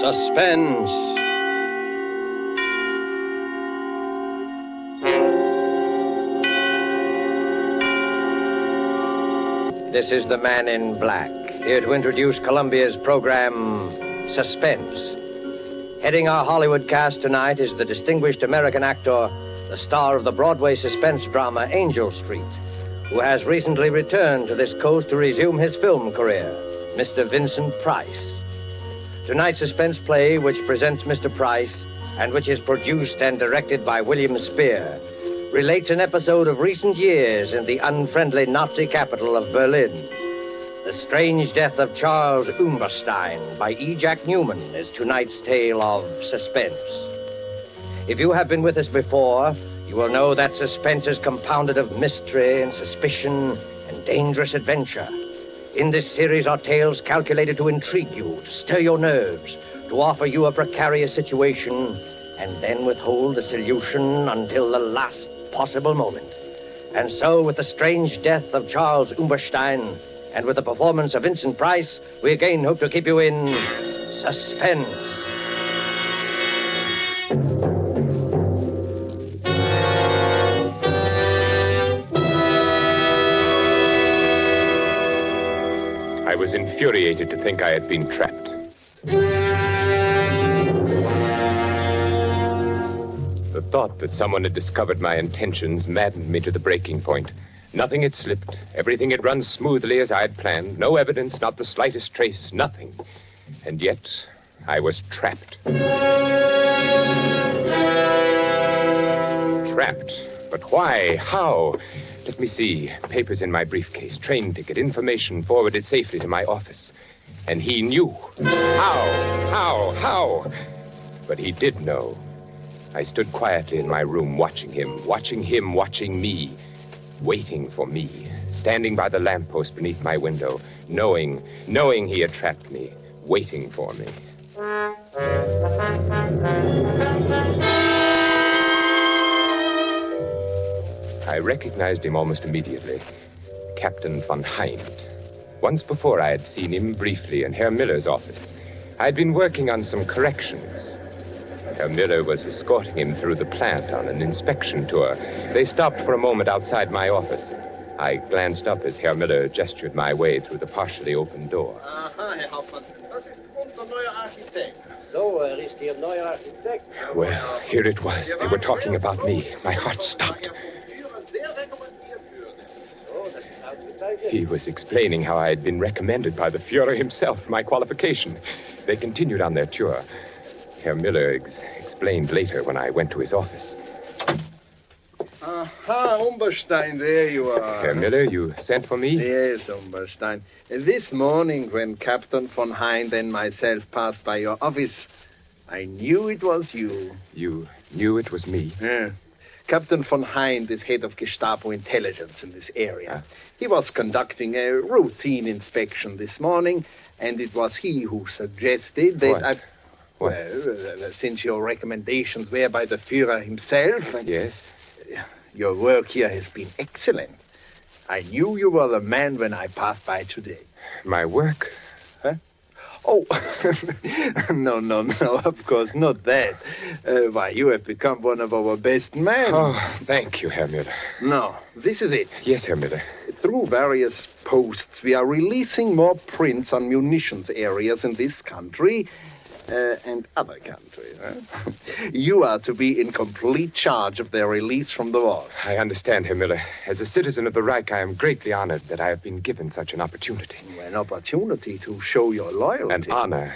Suspense. This is the Man in Black, here to introduce Columbia's program, Suspense. Heading our Hollywood cast tonight is the distinguished American actor, the star of the Broadway suspense drama Angel Street, who has recently returned to this coast to resume his film career, Mr. Vincent Price. Tonight's suspense play, which presents Mr. Price, and which is produced and directed by William Spear, relates an episode of recent years in the unfriendly Nazi capital of Berlin. The strange death of Charles Umberstein by E. Jack Newman is tonight's tale of suspense. If you have been with us before, you will know that suspense is compounded of mystery and suspicion and dangerous adventure. In this series are tales calculated to intrigue you, to stir your nerves, to offer you a precarious situation, and then withhold the solution until the last possible moment. And so, with the strange death of Charles Umberstein, and with the performance of Vincent Price, we again hope to keep you in suspense. I was infuriated to think I had been trapped. The thought that someone had discovered my intentions maddened me to the breaking point. Nothing had slipped. Everything had run smoothly as I had planned. No evidence, not the slightest trace, nothing. And yet, I was trapped. Trapped. But why? How? Let me see. Papers in my briefcase, train ticket, information forwarded safely to my office. And he knew. How? But he did know. I stood quietly in my room, watching him, watching me, waiting for me, standing by the lamppost beneath my window, knowing he had trapped me, waiting for me. I recognized him almost immediately. Captain von Hind. Once before I had seen him briefly in Herr Miller's office. I had been working on some corrections. Herr Miller was escorting him through the plant on an inspection tour. They stopped for a moment outside my office. I glanced up as Herr Miller gestured my way through the partially open door. Aha, Herr Hauptmann. Das ist unser neuer Architekt. So, ist Ihr neuer Architekt. Well, here it was. They were talking about me. My heart stopped. He was explaining how I had been recommended by the Führer himself, my qualification. They continued on their tour. Herr Miller explained later when I went to his office. Aha, Umberstein, there you are. Herr Miller, you sent for me? Yes, Umberstein. This morning, when Captain von Hind and myself passed by your office, I knew it was you. You knew it was me? Yeah. Captain von Hind is head of Gestapo intelligence in this area. He was conducting a routine inspection this morning, and it was he who suggested that What? Well, since your recommendations were by the Führer himself... Yes? Your work here has been excellent. I knew you were the man when I passed by today. My work? Huh? Oh, no, of course, not that. Why, you have become one of our best men. Oh, thank you, Herr Miller. No, this is it. Yes, Herr Miller. Through various posts, we are releasing more prints on munitions areas in this country and other countries. Huh? You are to be in complete charge of their release from the war. I understand, Herr Miller. As a citizen of the Reich, I am greatly honored that I have been given such an opportunity. An opportunity to show your loyalty. An honor.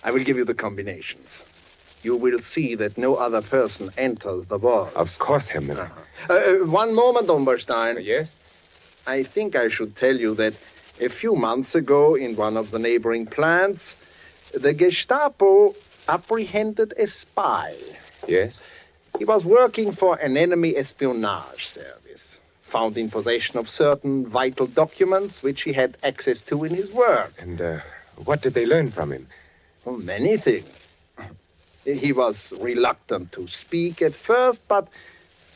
I will give you the combinations. You will see that no other person enters the war. Of course, Herr Miller. One moment, Umberstein. Yes? I think I should tell you that a few months ago, in one of the neighboring plants, the Gestapo apprehended a spy. Yes? He was working for an enemy espionage service, found in possession of certain vital documents which he had access to in his work. And what did they learn from him? Well, many things. He was reluctant to speak at first, but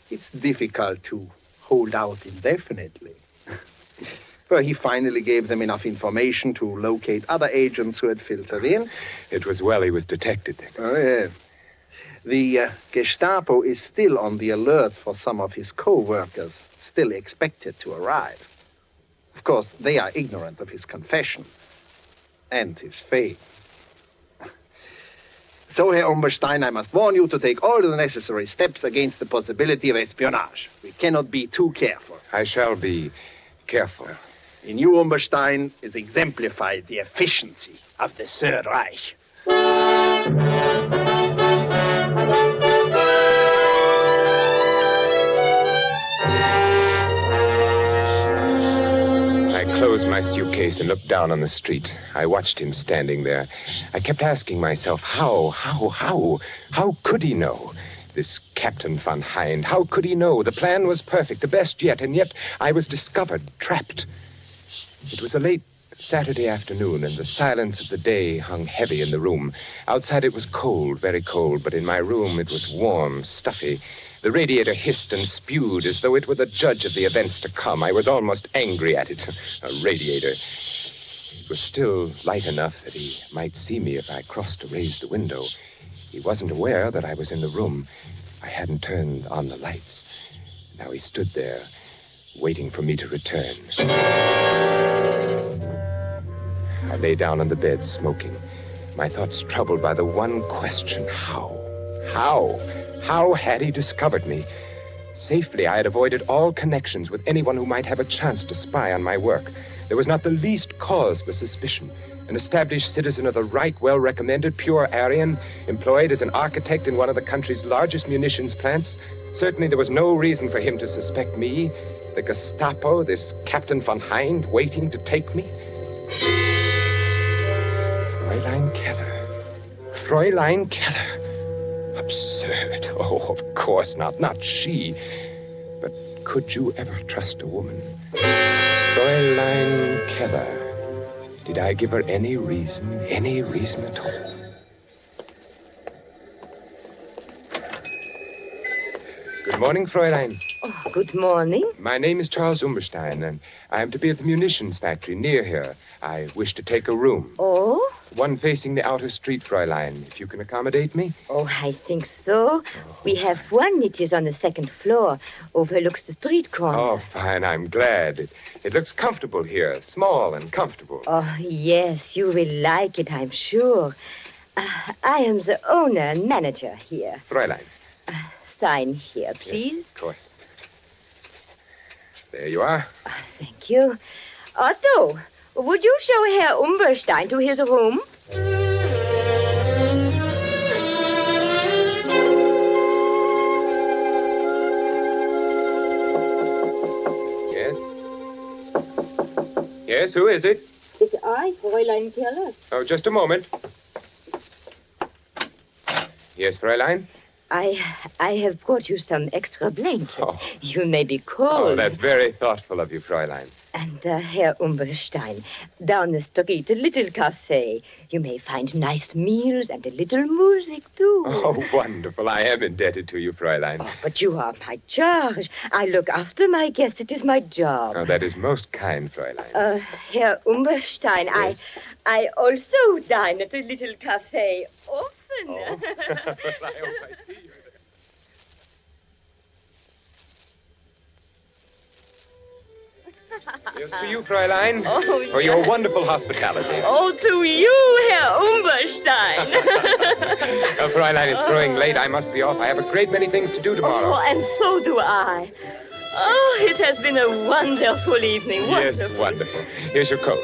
it's difficult to hold out indefinitely. Well, he finally gave them enough information to locate other agents who had filtered in. It was well he was detected, then. Oh, yes. The Gestapo is still on the alert for some of his co-workers, still expected to arrive. Of course, they are ignorant of his confession and his fate. So, Herr Umberstein, I must warn you to take all the necessary steps against the possibility of espionage. We cannot be too careful. I shall be careful. In you, Umberstein, is exemplified the efficiency of the Third Reich. I closed my suitcase and looked down on the street. I watched him standing there. I kept asking myself, how could he know? This Captain von Hind, how could he know? The plan was perfect, the best yet, and yet I was discovered, trapped. It was a late Saturday afternoon, and the silence of the day hung heavy in the room. Outside it was cold, very cold, but in my room it was warm, stuffy. The radiator hissed and spewed as though it were the judge of the events to come. I was almost angry at it. A radiator. It was still light enough that he might see me if I crossed to raise the window. He wasn't aware that I was in the room. I hadn't turned on the lights. Now he stood there, waiting for me to return. I lay down on the bed, smoking, my thoughts troubled by the one question, how? How had he discovered me? Safely, I had avoided all connections with anyone who might have a chance to spy on my work. There was not the least cause for suspicion. An established citizen of the Reich, well-recommended, pure Aryan, employed as an architect in one of the country's largest munitions plants. Certainly there was no reason for him to suspect me. The Gestapo, this Captain von Hind, waiting to take me. Fräulein Keller. Absurd. Oh, of course not. Not she. But could you ever trust a woman? Fräulein Keller. Did I give her any reason at all? Good morning, Fräulein. Oh, good morning. My name is Charles Umberstein, and I am to be at the munitions factory near here. I wish to take a room. Oh? One facing the outer street, Fräulein, if you can accommodate me. Oh, I think so. We have one. It is on the second floor. Overlooks the street corner. Oh, fine. I'm glad. It looks comfortable here. Small and comfortable. Oh, yes. You will like it, I'm sure. I am the owner and manager here. Fräulein. Sign here, please. Yes, of course. There you are. Thank you. Otto, would you show Herr Umberstein to his room? Yes? Yes, who is it? It's I, Fräulein Keller. Oh, just a moment. Yes, Fräulein? I have brought you some extra blankets. Oh. You may be cold. Oh, that's very thoughtful of you, Fräulein. And Herr Umberstein, down the street, a little cafe. You may find nice meals and a little music, too. Oh, wonderful. I am indebted to you, Fräulein. Oh, but you are my charge. I look after my guests. It is my job. Oh, that is most kind, Fräulein. Herr Umberstein, yes. I also dine at a little cafe often. Oh. Well, I hope I see you. Here's to you, Fräulein, for your wonderful hospitality. Oh, to you, Herr Umberstein. Fräulein, it's growing late. I must be off. I have a great many things to do tomorrow. Oh, and so do I. Oh, it has been a wonderful evening. Wonderful. Yes, wonderful. Here's your coat.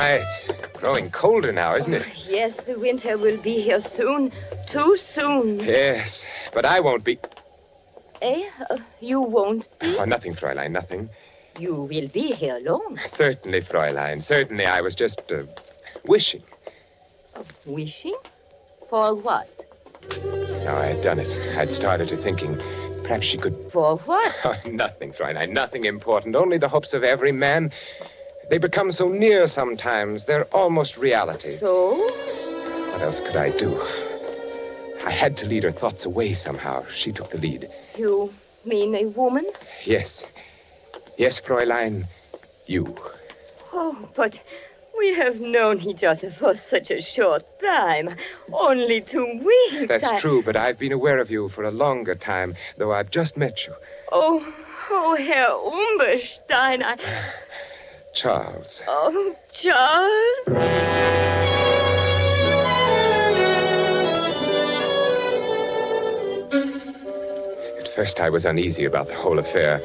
It's growing colder now, isn't it? Yes, the winter will be here soon. Too soon. Yes, but I won't be... Eh? You won't be? Oh, nothing, Fräulein, nothing. You will be here long. Certainly, Fräulein. Certainly, I was just wishing. Wishing? For what? No, I had done it. I'd started to thinking perhaps she could... For what? Oh, nothing, Fräulein, nothing important. Only the hopes of every man. They become so near sometimes. They're almost reality. So? What else could I do? I had to lead her thoughts away somehow. She took the lead. You mean a woman? Yes. Yes, Fräulein. You. Oh, but we have known each other for such a short time. Only 2 weeks. That's true, but I've been aware of you for a longer time, though I've just met you. Oh, Herr Umberstein, Charles. Oh, Charles? At first I was uneasy about the whole affair.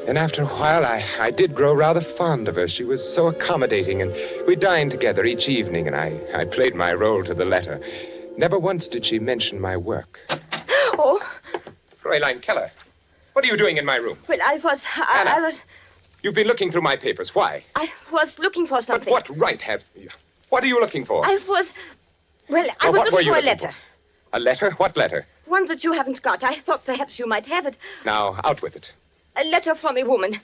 Then after a while, I did grow rather fond of her. She was so accommodating, and we dined together each evening, and I played my role to the letter. Never once did she mention my work. Oh. Fräulein Keller, what are you doing in my room? Well, I was... You've been looking through my papers. Why? I was looking for something. But what right have you? What are you looking for? I was looking for a letter. A letter? What letter? One that you haven't got. I thought perhaps you might have it. Now, out with it. A letter from a woman.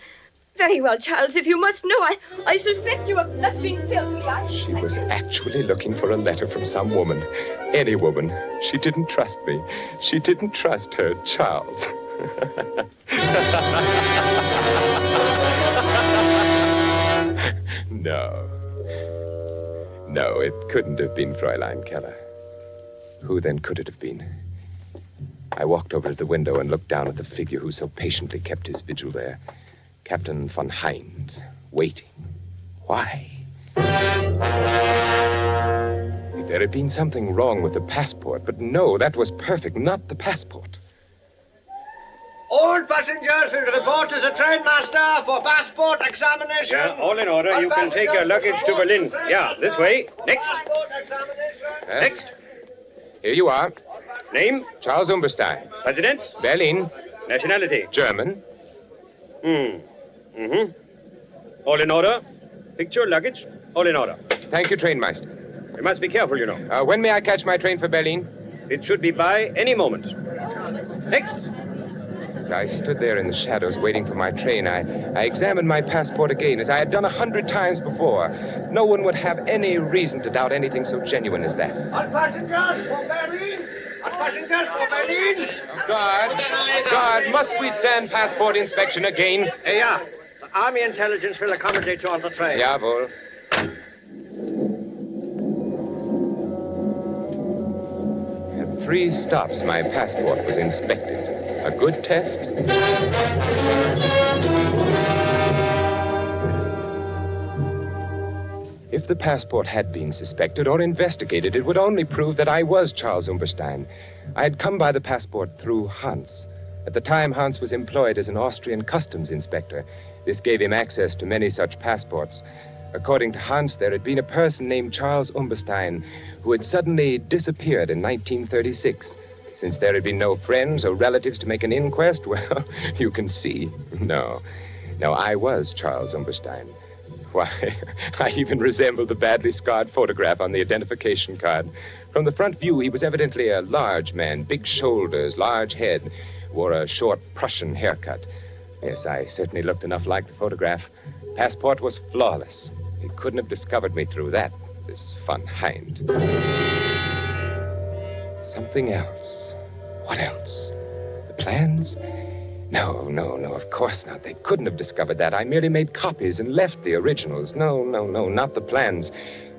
Very well, Charles, if you must know, I suspect you of nothing filthy. She was actually looking for a letter from some woman. Any woman. She didn't trust me. She didn't trust her Charles. No, it couldn't have been Fräulein Keller. Who then could it have been? I walked over to the window and looked down at the figure who so patiently kept his vigil there. Captain von Heinz, waiting. Why? There had been something wrong with the passport, but no, that was perfect, not the passport. All passengers will report to the trainmaster for passport examination. Yeah, all in order. You can take your luggage to Berlin. Yeah, this way. Next. Next. Here you are. Name? Charles Umberstein. Residence? Berlin. Nationality? German. All in order. Picture, luggage, all in order. Thank you, trainmaster. You must be careful, you know. When may I catch my train for Berlin? It should be by any moment. Next. As I stood there in the shadows waiting for my train, I examined my passport again, as I had done 100 times before. No one would have any reason to doubt anything so genuine as that. All passengers for Berlin! All passengers for Berlin! Guard, must we stand passport inspection again? Yeah. Army intelligence will accommodate you on the train. Jawohl. At 3 stops, my passport was inspected. A good test? If the passport had been suspected or investigated, it would only prove that I was Charles Umberstein. I had come by the passport through Hans. At the time, Hans was employed as an Austrian customs inspector. This gave him access to many such passports. According to Hans, there had been a person named Charles Umberstein who had suddenly disappeared in 1936. Since there had been no friends or relatives to make an inquest, well, you can see. No, I was Charles Umberstein. Why, I even resembled the badly scarred photograph on the identification card. From the front view, he was evidently a large man, big shoulders, large head, wore a short Prussian haircut. Yes, I certainly looked enough like the photograph. Passport was flawless. He couldn't have discovered me through that, this von Hind. Something else. What else? The plans? No, of course not. They couldn't have discovered that. I merely made copies and left the originals. No, not the plans.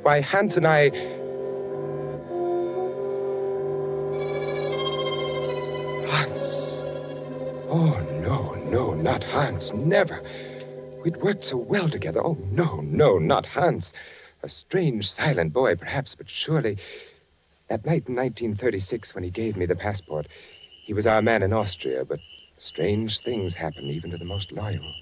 Why, Hans and I... Hans. Oh, no, not Hans. Never. We'd worked so well together. Oh, no, not Hans. A strange, silent boy, perhaps, but surely... That night in 1936, when he gave me the passport, he was our man in Austria, but... Strange things happen even to the most loyal.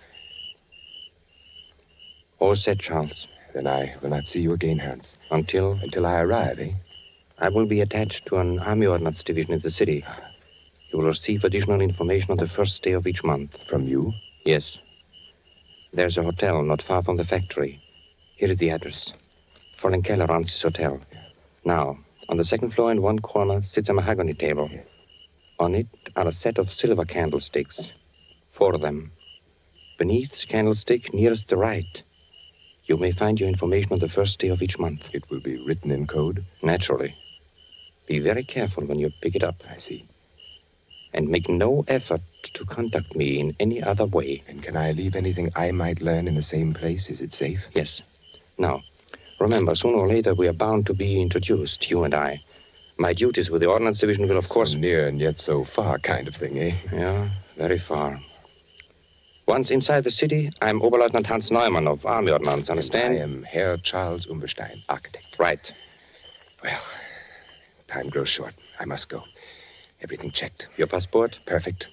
All set, Charles. Then I will not see you again, Hans. Until I arrive, eh? I will be attached to an army ordnance division in the city. You will receive additional information on the first day of each month. From you? Yes. There's a hotel not far from the factory. Here is the address. Fräulein Keller runs this hotel. Yeah. Now, on the second floor in one corner sits a mahogany table. Yeah. On it are a set of silver candlesticks. 4 of them. Beneath the candlestick nearest the right, you may find your information on the first day of each month. It will be written in code? Naturally. Be very careful when you pick it up. I see. And make no effort to contact me in any other way. And can I leave anything I might learn in the same place? Is it safe? Yes. Now, remember, sooner or later we are bound to be introduced, you and I. My duties with the Ordnance Division will, of course... So near and yet so far kind of thing, eh? Yeah, very far. Once inside the city, I'm Oberleutnant Hans Neumann of Army Ordnance, understand? I am Herr Charles Umberstein, architect. Right. Well, time grows short. I must go. Everything checked. Your passport? Perfect.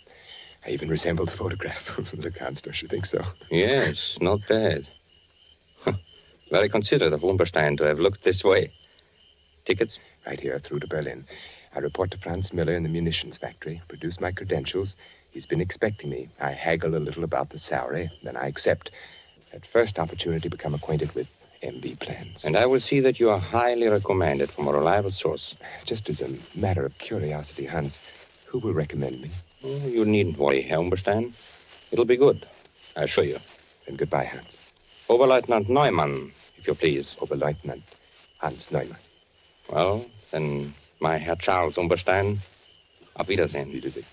I even resemble the photograph. Look, Hans, don't you think so? Yes, not bad. Very considerate of Umberstein to have looked this way. Tickets? Right here, through to Berlin. I report to Franz Miller in the munitions factory, produce my credentials. He's been expecting me. I haggle a little about the salary, then I accept. At first opportunity, become acquainted with MB plans. And I will see that you are highly recommended from a reliable source. Just as a matter of curiosity, Hans, who will recommend me? Oh, you needn't worry, Herr Umberstein. It'll be good, I assure you. Then goodbye, Hans. Oberleutnant Neumann, if you please. Oberleutnant Hans Neumann. Well, then, my Herr Charles Umberstein, auf Wiedersehen. Wiedersehen.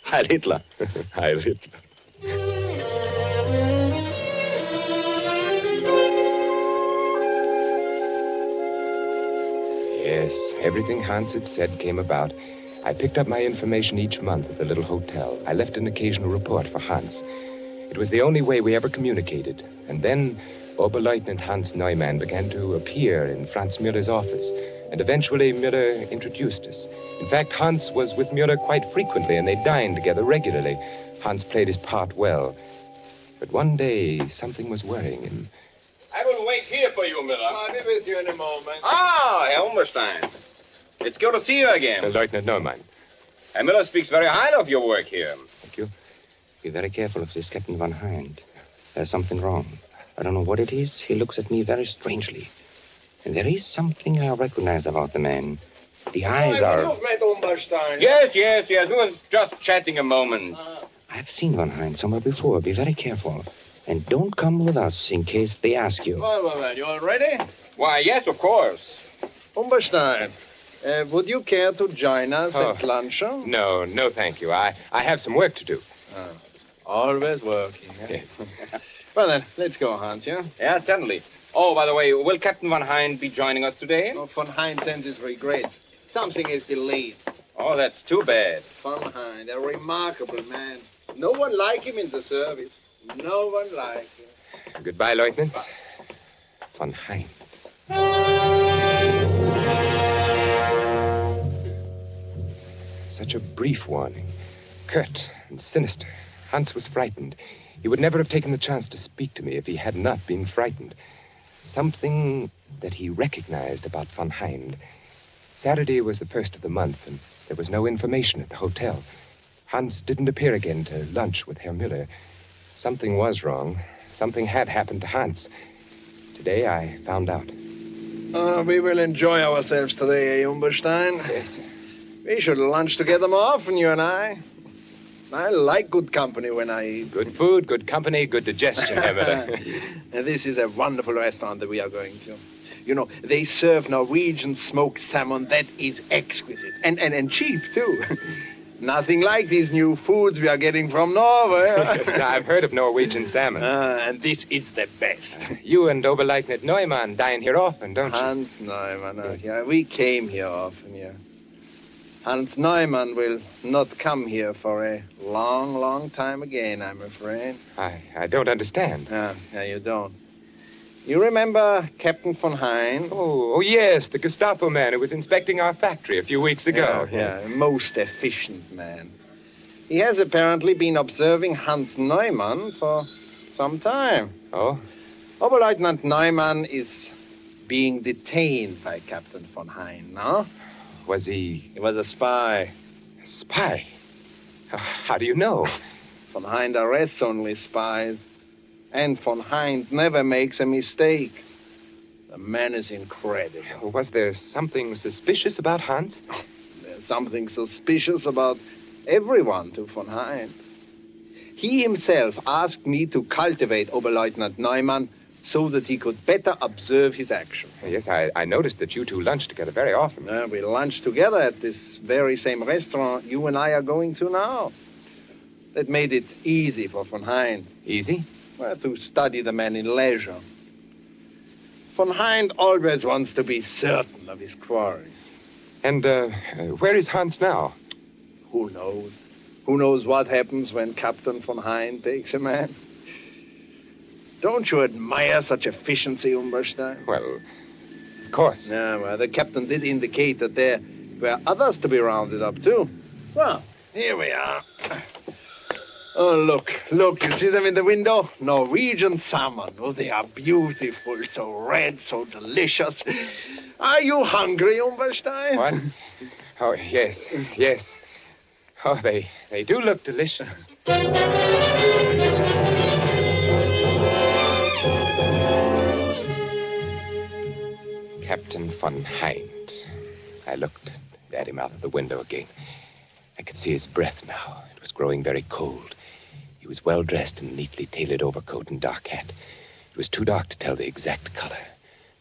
Heil Hitler. Heil Hitler. Yes, everything Hans had said came about. I picked up my information each month at the little hotel. I left an occasional report for Hans. It was the only way we ever communicated. And then Oberleutnant Hans Neumann began to appear in Franz Müller's office. And eventually Müller introduced us. In fact, Hans was with Müller quite frequently, and they dined together regularly. Hans played his part well. But one day, something was worrying him. I will wait here for you, Miller. I'll be with you in a moment. Ah, Herr Umberstein. It's good to see you again. Lieutenant Neumann. Herr Miller speaks very highly of your work here. Thank you. Be very careful of this Captain von Hind. There's something wrong. I don't know what it is. He looks at me very strangely. And there is something I recognize about the man. The eyes are... You've met Umberstein. Yes. We were just chatting a moment. I've seen von Hind somewhere before. Be very careful. And don't come with us in case they ask you. Well, you all ready? Why, yes, of course. Umberstein, would you care to join us at luncheon? No, thank you. I have some work to do. Always working, eh? Yeah. Well, then, let's go, Hans, yeah? Yeah, certainly. Oh, by the way, will Captain Von Hind be joining us today? Oh, Von Hind sends his regrets. Something is delayed. Oh, that's too bad. Von Hind, a remarkable man. No one like him in the service. No one like him. Goodbye, Lieutenant. Von Hind. Such a brief warning. Curt and sinister. Hans was frightened. He would never have taken the chance to speak to me if he had not been frightened. Something that he recognized about Von Hind. Saturday was the first of the month, and there was no information at the hotel. Hans didn't appear again to lunch with Herr Müller. Something was wrong. Something had happened to Hans. Today I found out. We will enjoy ourselves today, Umberstein. Yes. We should lunch together more often, you and I. I like good company when I eat. Good food, good company, good digestion, Herr Müller. Now, this is a wonderful restaurant that we are going to. You know, they serve Norwegian smoked salmon that is exquisite. And cheap, too. Nothing like these new foods we are getting from Norway. I've heard of Norwegian salmon. And this is the best. You and Oberleutnant Neumann dine here often, don't you? Hans Neumann, yeah. We came here often, yeah. Hans Neumann will not come here for a long, long time again, I'm afraid. I don't understand. Yeah, you don't. You remember Captain Von Hind? Oh, yes, the Gestapo man who was inspecting our factory a few weeks ago. Yeah, a most efficient man. He has apparently been observing Hans Neumann for some time. Oh? Oberleutnant Neumann is being detained by Captain Von Hind, no? Was he... He was a spy. Spy? How do you know? Von Hind arrests only spies. And Von Hind never makes a mistake. The man is incredible. Was there something suspicious about Hans? There's something suspicious about everyone to Von Hind. He himself asked me to cultivate Oberleutnant Neumann so that he could better observe his action. Yes, I noticed that you two lunch together very often. We lunch together at this very same restaurant you and I are going to now. That made it easy for Von Hind. Easy? Well, to study the man in leisure. Von Hind always wants to be certain of his quarry. And where is Hans now? Who knows? Who knows what happens when Captain Von Hind takes a man? Don't you admire such efficiency, Umberstein? Well, of course. Yeah, well, the captain did indicate that there were others to be rounded up, too. Well, here we are. Oh, look, you see them in the window? Norwegian salmon. Oh, they are beautiful, so red, so delicious. Are you hungry, Umberstein? What? Oh, yes. Oh, they do look delicious. Captain Von Hind. I looked at him out of the window again. I could see his breath now. It was growing very cold. He was well dressed in a neatly tailored overcoat and dark hat. It was too dark to tell the exact color.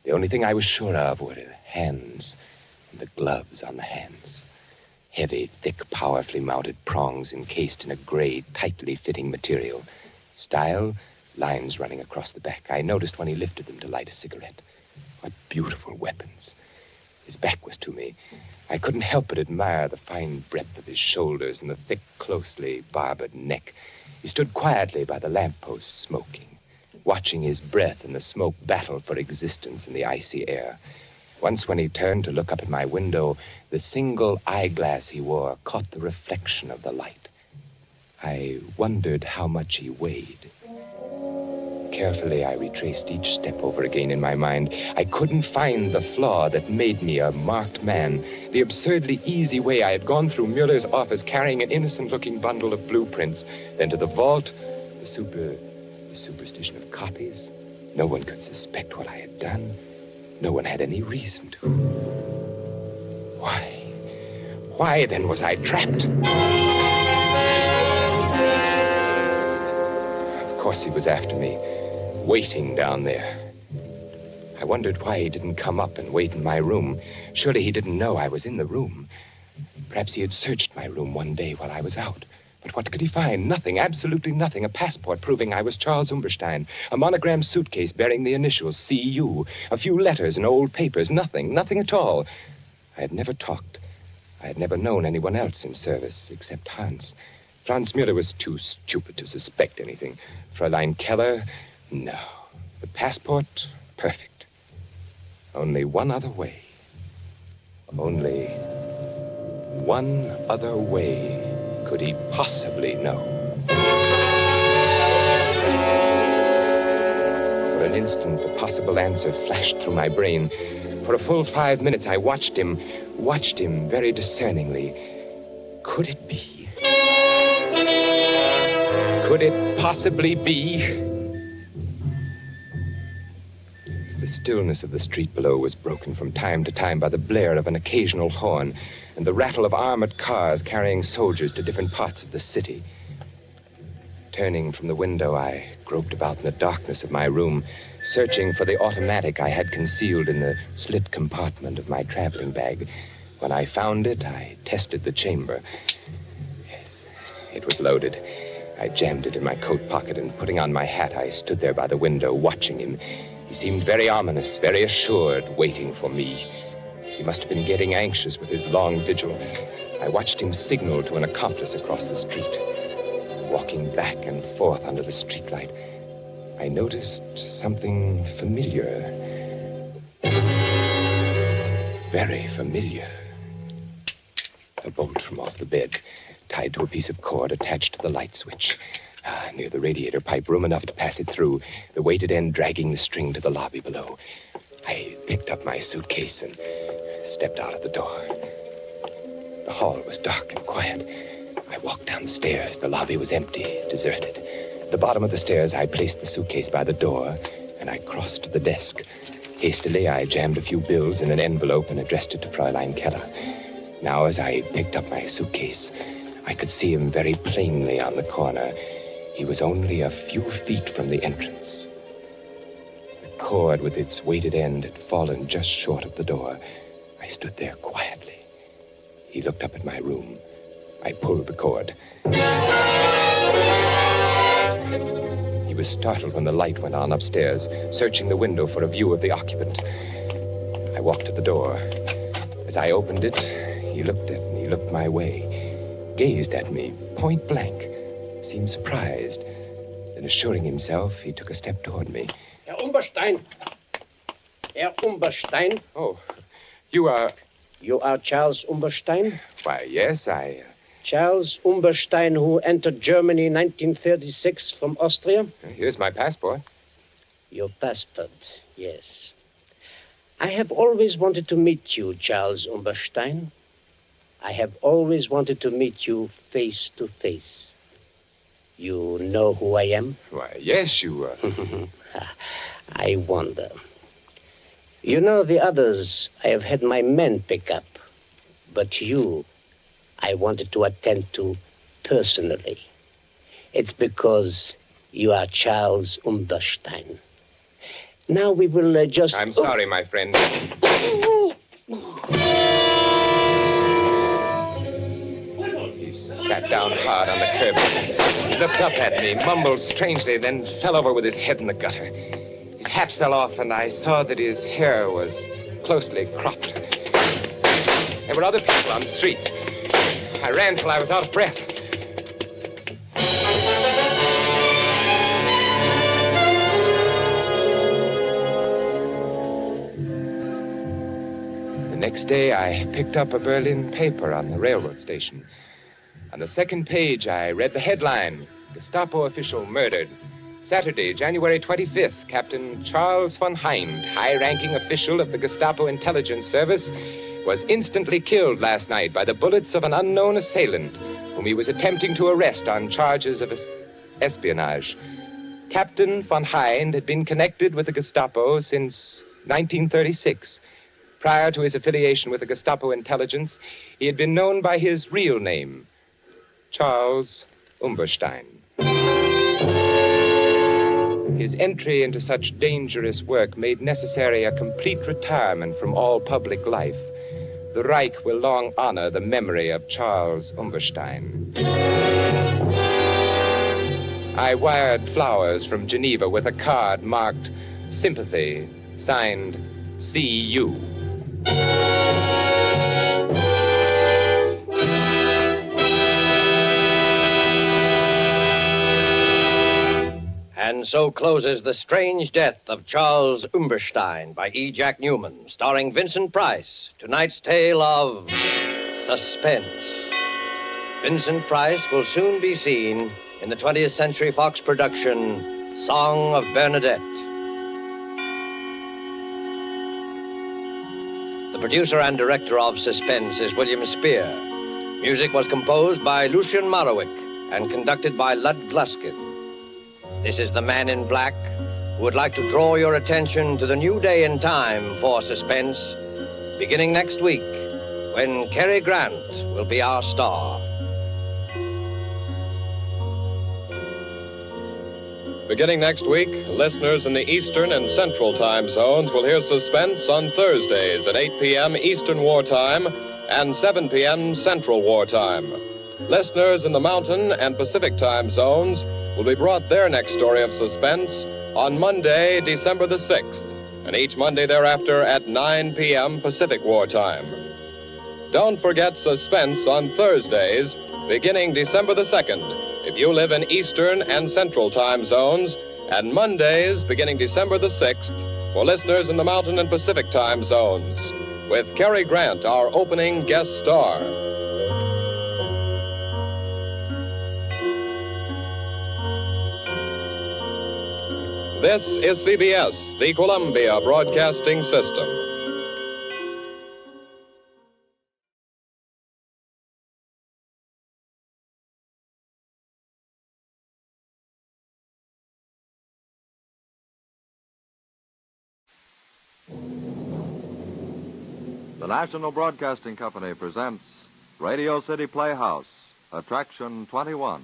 The only thing I was sure of were the hands and the gloves on the hands. Heavy, thick, powerfully mounted prongs encased in a gray, tightly fitting material. Style, lines running across the back. I noticed when he lifted them to light a cigarette. What beautiful weapons. His back was to me. I couldn't help but admire the fine breadth of his shoulders and the thick, closely barbered neck. He stood quietly by the lamppost, smoking, watching his breath and the smoke battle for existence in the icy air. Once when he turned to look up at my window, the single eyeglass he wore caught the reflection of the light. I wondered how much he weighed. Carefully, I retraced each step over again in my mind. I couldn't find the flaw that made me a marked man. The absurdly easy way I had gone through Mueller's office carrying an innocent-looking bundle of blueprints, then to the vault, the superstition of copies. No one could suspect what I had done. No one had any reason to. Why then was I trapped? Of course he was after me. Waiting down there. I wondered why he didn't come up and wait in my room. Surely he didn't know I was in the room. Perhaps he had searched my room one day while I was out. But what could he find? Nothing, absolutely nothing. A passport proving I was Charles Umberstein. A monogrammed suitcase bearing the initials C.U. A few letters and old papers. Nothing at all. I had never talked. I had never known anyone else in service except Hans. Franz Mueller was too stupid to suspect anything. Fräulein Keller, no. The passport, perfect. Only one other way. Only one other way could he possibly know. For an instant, the possible answer flashed through my brain. For a full 5 minutes, I watched him very discerningly. Could it be? Could it possibly be? The stillness of the street below was broken from time to time by the blare of an occasional horn and the rattle of armored cars carrying soldiers to different parts of the city. Turning from the window, I groped about in the darkness of my room, searching for the automatic I had concealed in the slit compartment of my traveling bag. When I found it, I tested the chamber. Yes, it was loaded. I jammed it in my coat pocket, and putting on my hat, I stood there by the window, watching him. He seemed very ominous, very assured, waiting for me. He must have been getting anxious with his long vigil. I watched him signal to an accomplice across the street. Walking back and forth under the streetlight, I noticed something familiar. Very familiar. A bolt from off the bed, tied to a piece of cord attached to the light switch. Near the radiator pipe, room enough to pass it through, the weighted end dragging the string to the lobby below. I picked up my suitcase and stepped out of the door. The hall was dark and quiet. I walked down the stairs. The lobby was empty, deserted. At the bottom of the stairs, I placed the suitcase by the door, and I crossed to the desk. Hastily, I jammed a few bills in an envelope and addressed it to Fräulein Keller. Now, as I picked up my suitcase, I could see him very plainly on the corner. He was only a few feet from the entrance. The cord with its weighted end had fallen just short of the door. I stood there quietly. He looked up at my room. I pulled the cord. He was startled when the light went on upstairs, searching the window for a view of the occupant. I walked to the door. As I opened it, he looked my way, gazed at me, point blank, seemed surprised. Then, assuring himself, he took a step toward me. Herr Umberstein. Herr Umberstein. Oh, you are... You are Charles Umberstein? Why, yes, Charles Umberstein, who entered Germany in 1936 from Austria? Here's my passport. Your passport, yes. I have always wanted to meet you, Charles Umberstein. I have always wanted to meet you face to face. You know who I am? Why, yes, you are. I wonder. You know, the others I have had my men pick up. But you, I wanted to attend to personally. It's because you are Charles Umberstein. Now we will just... I'm sorry, my friend. He sat down hard on the curb. He looked up at me, mumbled strangely, then fell over with his head in the gutter. His hat fell off, and I saw that his hair was closely cropped. There were other people on the streets. I ran till I was out of breath. The next day, I picked up a Berlin paper on the railroad station. On the second page, I read the headline, Gestapo official murdered. Saturday, January 25th, Captain Charles von Hind, high-ranking official of the Gestapo intelligence service, was instantly killed last night by the bullets of an unknown assailant whom he was attempting to arrest on charges of espionage. Captain von Hind had been connected with the Gestapo since 1936. Prior to his affiliation with the Gestapo intelligence, he had been known by his real name, Charles Umberstein. His entry into such dangerous work made necessary a complete retirement from all public life. The Reich will long honor the memory of Charles Umberstein. I wired flowers from Geneva with a card marked Sympathy, signed C.U. And so closes The Strange Death of Charles Umberstein by E. Jack Newman, starring Vincent Price. Tonight's tale of Suspense. Vincent Price will soon be seen in the 20th Century Fox production, Song of Bernadette. The producer and director of Suspense is William Spear. Music was composed by Lucien Morawick and conducted by Lud Gluskin. This is the Man in Black, who would like to draw your attention to the new day and time for Suspense, beginning next week, when Cary Grant will be our star. Beginning next week, listeners in the Eastern and Central time zones will hear Suspense on Thursdays at 8 p.m. Eastern Wartime and 7 p.m. Central Wartime. Listeners in the Mountain and Pacific time zones will be brought their next story of suspense on Monday, December the 6th, and each Monday thereafter at 9 p.m. Pacific Wartime. Don't forget Suspense on Thursdays, beginning December the 2nd, if you live in Eastern and Central time zones, and Mondays, beginning December the 6th, for listeners in the Mountain and Pacific time zones, with Cary Grant, our opening guest star. This is CBS, the Columbia Broadcasting System. The National Broadcasting Company presents Radio City Playhouse, Attraction 21.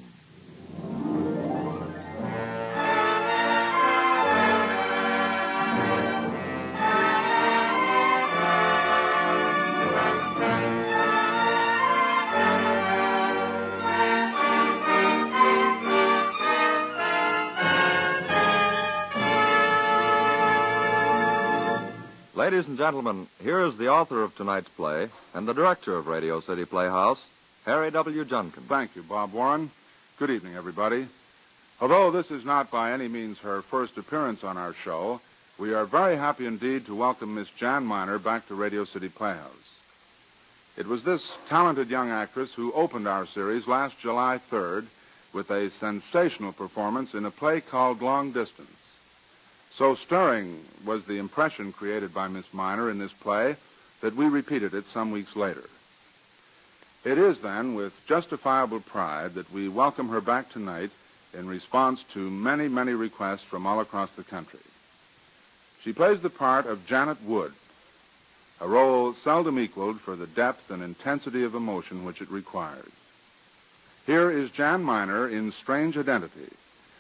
Ladies and gentlemen, here is the author of tonight's play and the director of Radio City Playhouse, Harry W. Junkin. Thank you, Bob Warren. Good evening, everybody. Although this is not by any means her first appearance on our show, we are very happy indeed to welcome Miss Jan Miner back to Radio City Playhouse. It was this talented young actress who opened our series last July 3rd with a sensational performance in a play called Long Distance. So stirring was the impression created by Miss Miner in this play that we repeated it some weeks later. It is, then, with justifiable pride that we welcome her back tonight in response to many, many requests from all across the country. She plays the part of Janet Wood, a role seldom equaled for the depth and intensity of emotion which it requires. Here is Jan Miner in Strange Identity,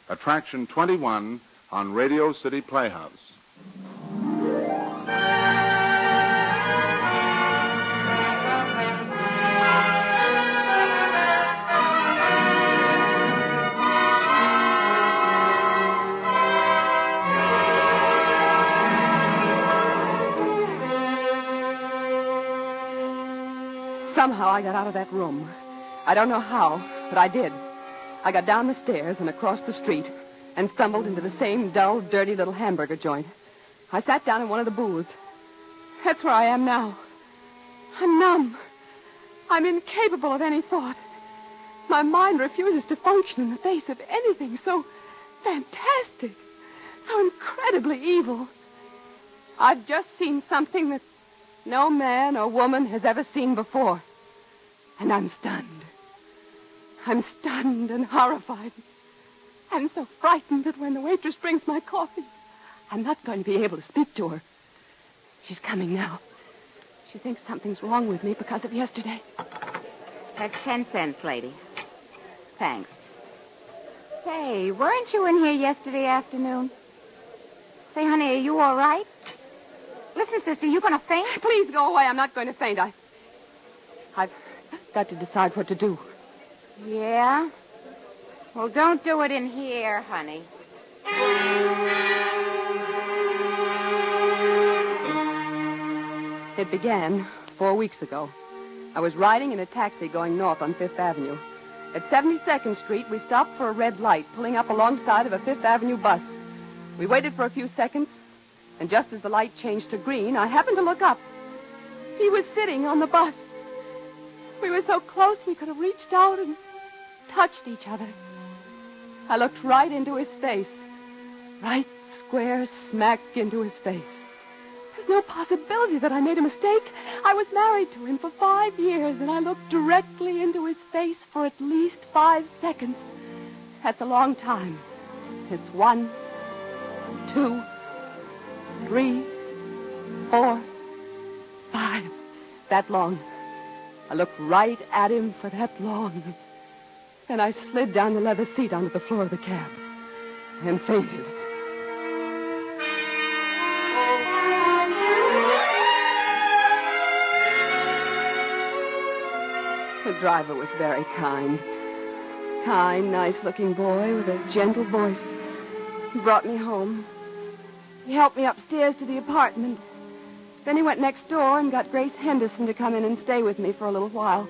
Attraction 21, on Radio City Playhouse. Somehow I got out of that room. I don't know how, but I did. I got down the stairs and across the street and stumbled into the same dull, dirty little hamburger joint. I sat down in one of the booths. That's where I am now. I'm numb. I'm incapable of any thought. My mind refuses to function in the face of anything so fantastic, so incredibly evil. I've just seen something that no man or woman has ever seen before. And I'm stunned. I'm stunned and horrified. I'm so frightened that when the waitress brings my coffee, I'm not going to be able to speak to her. She's coming now. She thinks something's wrong with me because of yesterday. That's 10 cents, lady. Thanks. Say, weren't you in here yesterday afternoon? Say, honey, are you all right? Listen, sister, you going to faint? Please go away. I'm not going to faint. I've got to decide what to do. Yeah? Well, don't do it in here, honey. It began 4 weeks ago. I was riding in a taxi going north on Fifth Avenue. At 72nd Street, we stopped for a red light, pulling up alongside of a Fifth Avenue bus. We waited for a few seconds, and just as the light changed to green, I happened to look up. He was sitting on the bus. We were so close we could have reached out and touched each other. I looked right into his face. Right square smack into his face. There's no possibility that I made a mistake. I was married to him for 5 years, and I looked directly into his face for at least 5 seconds. That's a long time. It's 1, 2, 3, 4, 5. That long. I looked right at him for that long. Then I slid down the leather seat onto the floor of the cab and fainted. The driver was very kind. Kind, nice-looking boy with a gentle voice. He brought me home. He helped me upstairs to the apartment. Then he went next door and got Grace Henderson to come in and stay with me for a little while.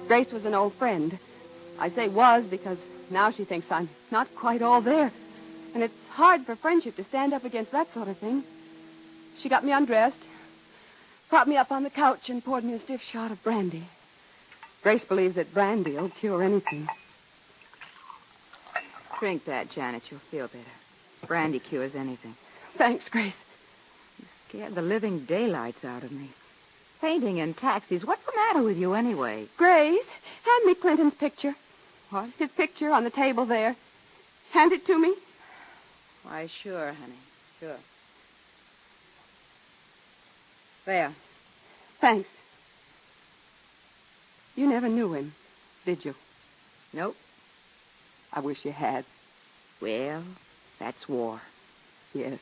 Grace was an old friend. I say was because now she thinks I'm not quite all there. And it's hard for friendship to stand up against that sort of thing. She got me undressed, propped me up on the couch, and poured me a stiff shot of brandy. Grace believes that brandy will cure anything. Drink that, Janet. You'll feel better. Brandy cures anything. Thanks, Grace. You scared the living daylights out of me. Fainting in taxis. What's the matter with you anyway? Grace, hand me Clinton's picture. What? His picture on the table there. Hand it to me. Why, sure, honey. Sure. There. Thanks. You never knew him, did you? Nope. I wish you had. Well, that's war. Yes.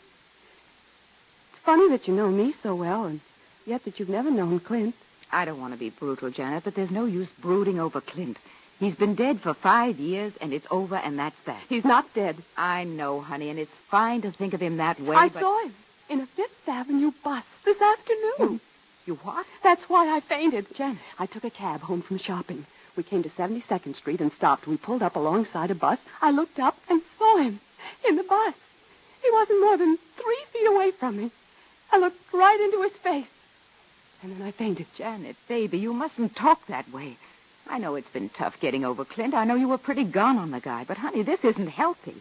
It's funny that you know me so well, and yet that you've never known Clint. I don't want to be brutal, Janet, but there's no use brooding over Clint. He's been dead for 5 years, and it's over, and that's that. He's not dead. I know, honey, and it's fine to think of him that way, I but... saw him in a Fifth Avenue bus this afternoon. You what? That's why I fainted. Janet, I took a cab home from shopping. We came to 72nd Street and stopped. We pulled up alongside a bus. I looked up and saw him in the bus. He wasn't more than 3 feet away from me. I looked right into his face. And then I fainted. Janet, baby, you mustn't talk that way. I know it's been tough getting over Clint. I know you were pretty gone on the guy. But, honey, this isn't healthy.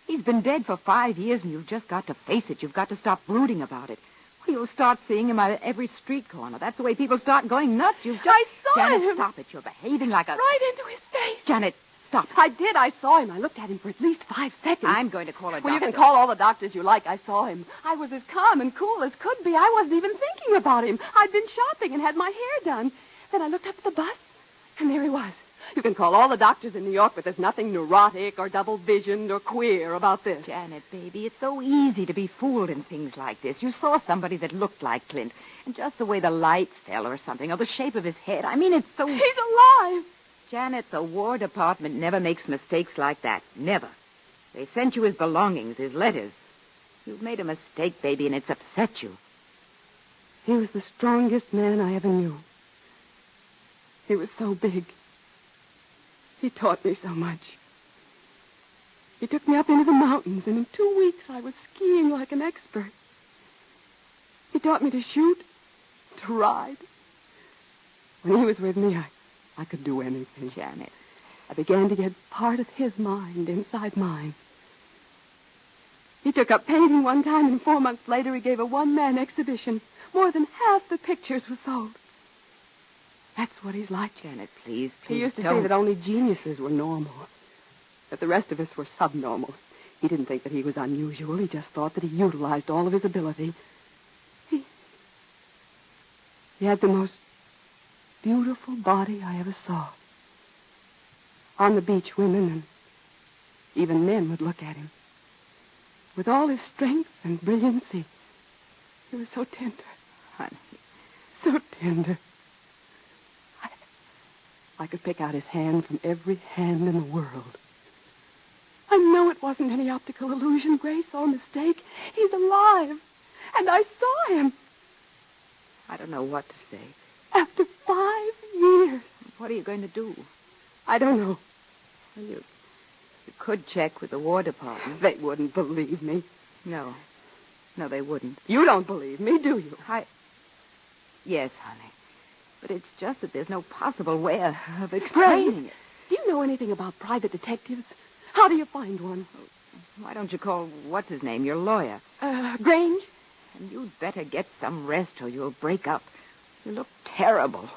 He's been dead for 5 years, and you've just got to face it. You've got to stop brooding about it. You'll start seeing him at every street corner. That's the way people start going nuts. You just... I saw Janet, him. Stop it. You're behaving like a... Right into his face. Janet, stop. I did. I saw him. I looked at him for at least 5 seconds. I'm going to call a doctor. Well, you can call all the doctors you like. I saw him. I was as calm and cool as could be. I wasn't even thinking about him. I'd been shopping and had my hair done. Then I looked up at the bus, and there he was. You can call all the doctors in New York, but there's nothing neurotic or double-visioned or queer about this. Janet, baby, it's so easy to be fooled in things like this. You saw somebody that looked like Clint, and just the way the light fell or something, or the shape of his head. I mean, it's so... He's alive! Janet, the War Department never makes mistakes like that. Never. They sent you his belongings, his letters. You've made a mistake, baby, and it's upset you. He was the strongest man I ever knew. He was so big. He taught me so much. He took me up into the mountains, and in 2 weeks I was skiing like an expert. He taught me to shoot, to ride. When he was with me, I could do anything. Janet. I began to get part of his mind inside mine. He took up painting one time, and 4 months later he gave a one-man exhibition. More than half the pictures were sold. That's what he's like. Janet, please. He used to say that only geniuses were normal, that the rest of us were subnormal. He didn't think that he was unusual. He just thought that he utilized all of his ability. He had the most beautiful body I ever saw. On the beach, women and even men would look at him. With all his strength and brilliancy, he was so tender. Honey. So tender. I could pick out his hand from every hand in the world. I know it wasn't any optical illusion, Grace, or mistake. He's alive. And I saw him. I don't know what to say. After 5 years. What are you going to do? I don't know. Well, you could check with the War Department. They wouldn't believe me. No. No, they wouldn't. You don't believe me, do you? Yes, honey. But it's just that there's no possible way of explaining it. Do you know anything about private detectives? How do you find one? Why don't you call, what's his name, your lawyer? Grange? And you'd better get some rest or you'll break up. You look terrible.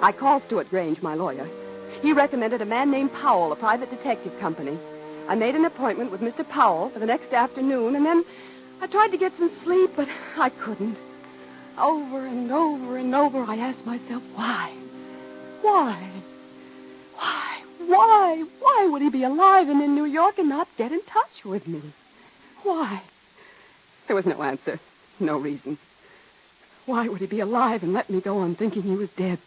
I called Stuart Grange, my lawyer. He recommended a man named Powell, a private detective company. I made an appointment with Mr. Powell for the next afternoon, and then I tried to get some sleep, but I couldn't. Over and over and over, I asked myself, why? Why? Why would he be alive and in New York and not get in touch with me? Why? There was no answer, no reason. Why would he be alive and let me go on thinking he was dead?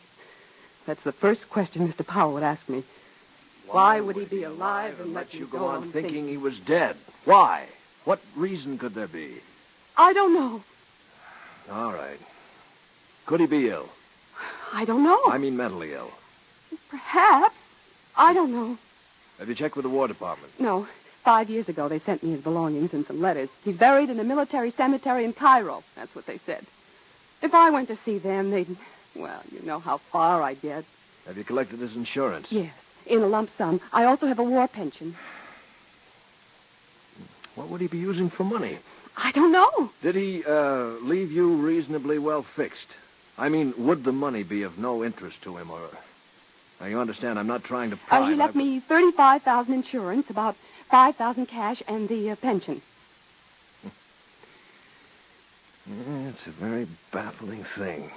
That's the first question Mr. Powell would ask me. Why would he be alive and let you go on thinking he was dead? Why? What reason could there be? I don't know. All right. Could he be ill? I don't know. I mean mentally ill. Perhaps. I don't know. Have you checked with the War Department? No. 5 years ago, they sent me his belongings and some letters. He's buried in a military cemetery in Cairo. That's what they said. If I went to see them, they'd... Well, you know how far I'd get. Have you collected his insurance? Yes, in a lump sum. I also have a war pension. What would he be using for money? I don't know. Did he leave you reasonably well fixed? I mean, would the money be of no interest to him, or... Now, you understand, I'm not trying to pry. He left me $35,000 insurance, about $5,000 cash, and the pension. Yeah, it's a very baffling thing.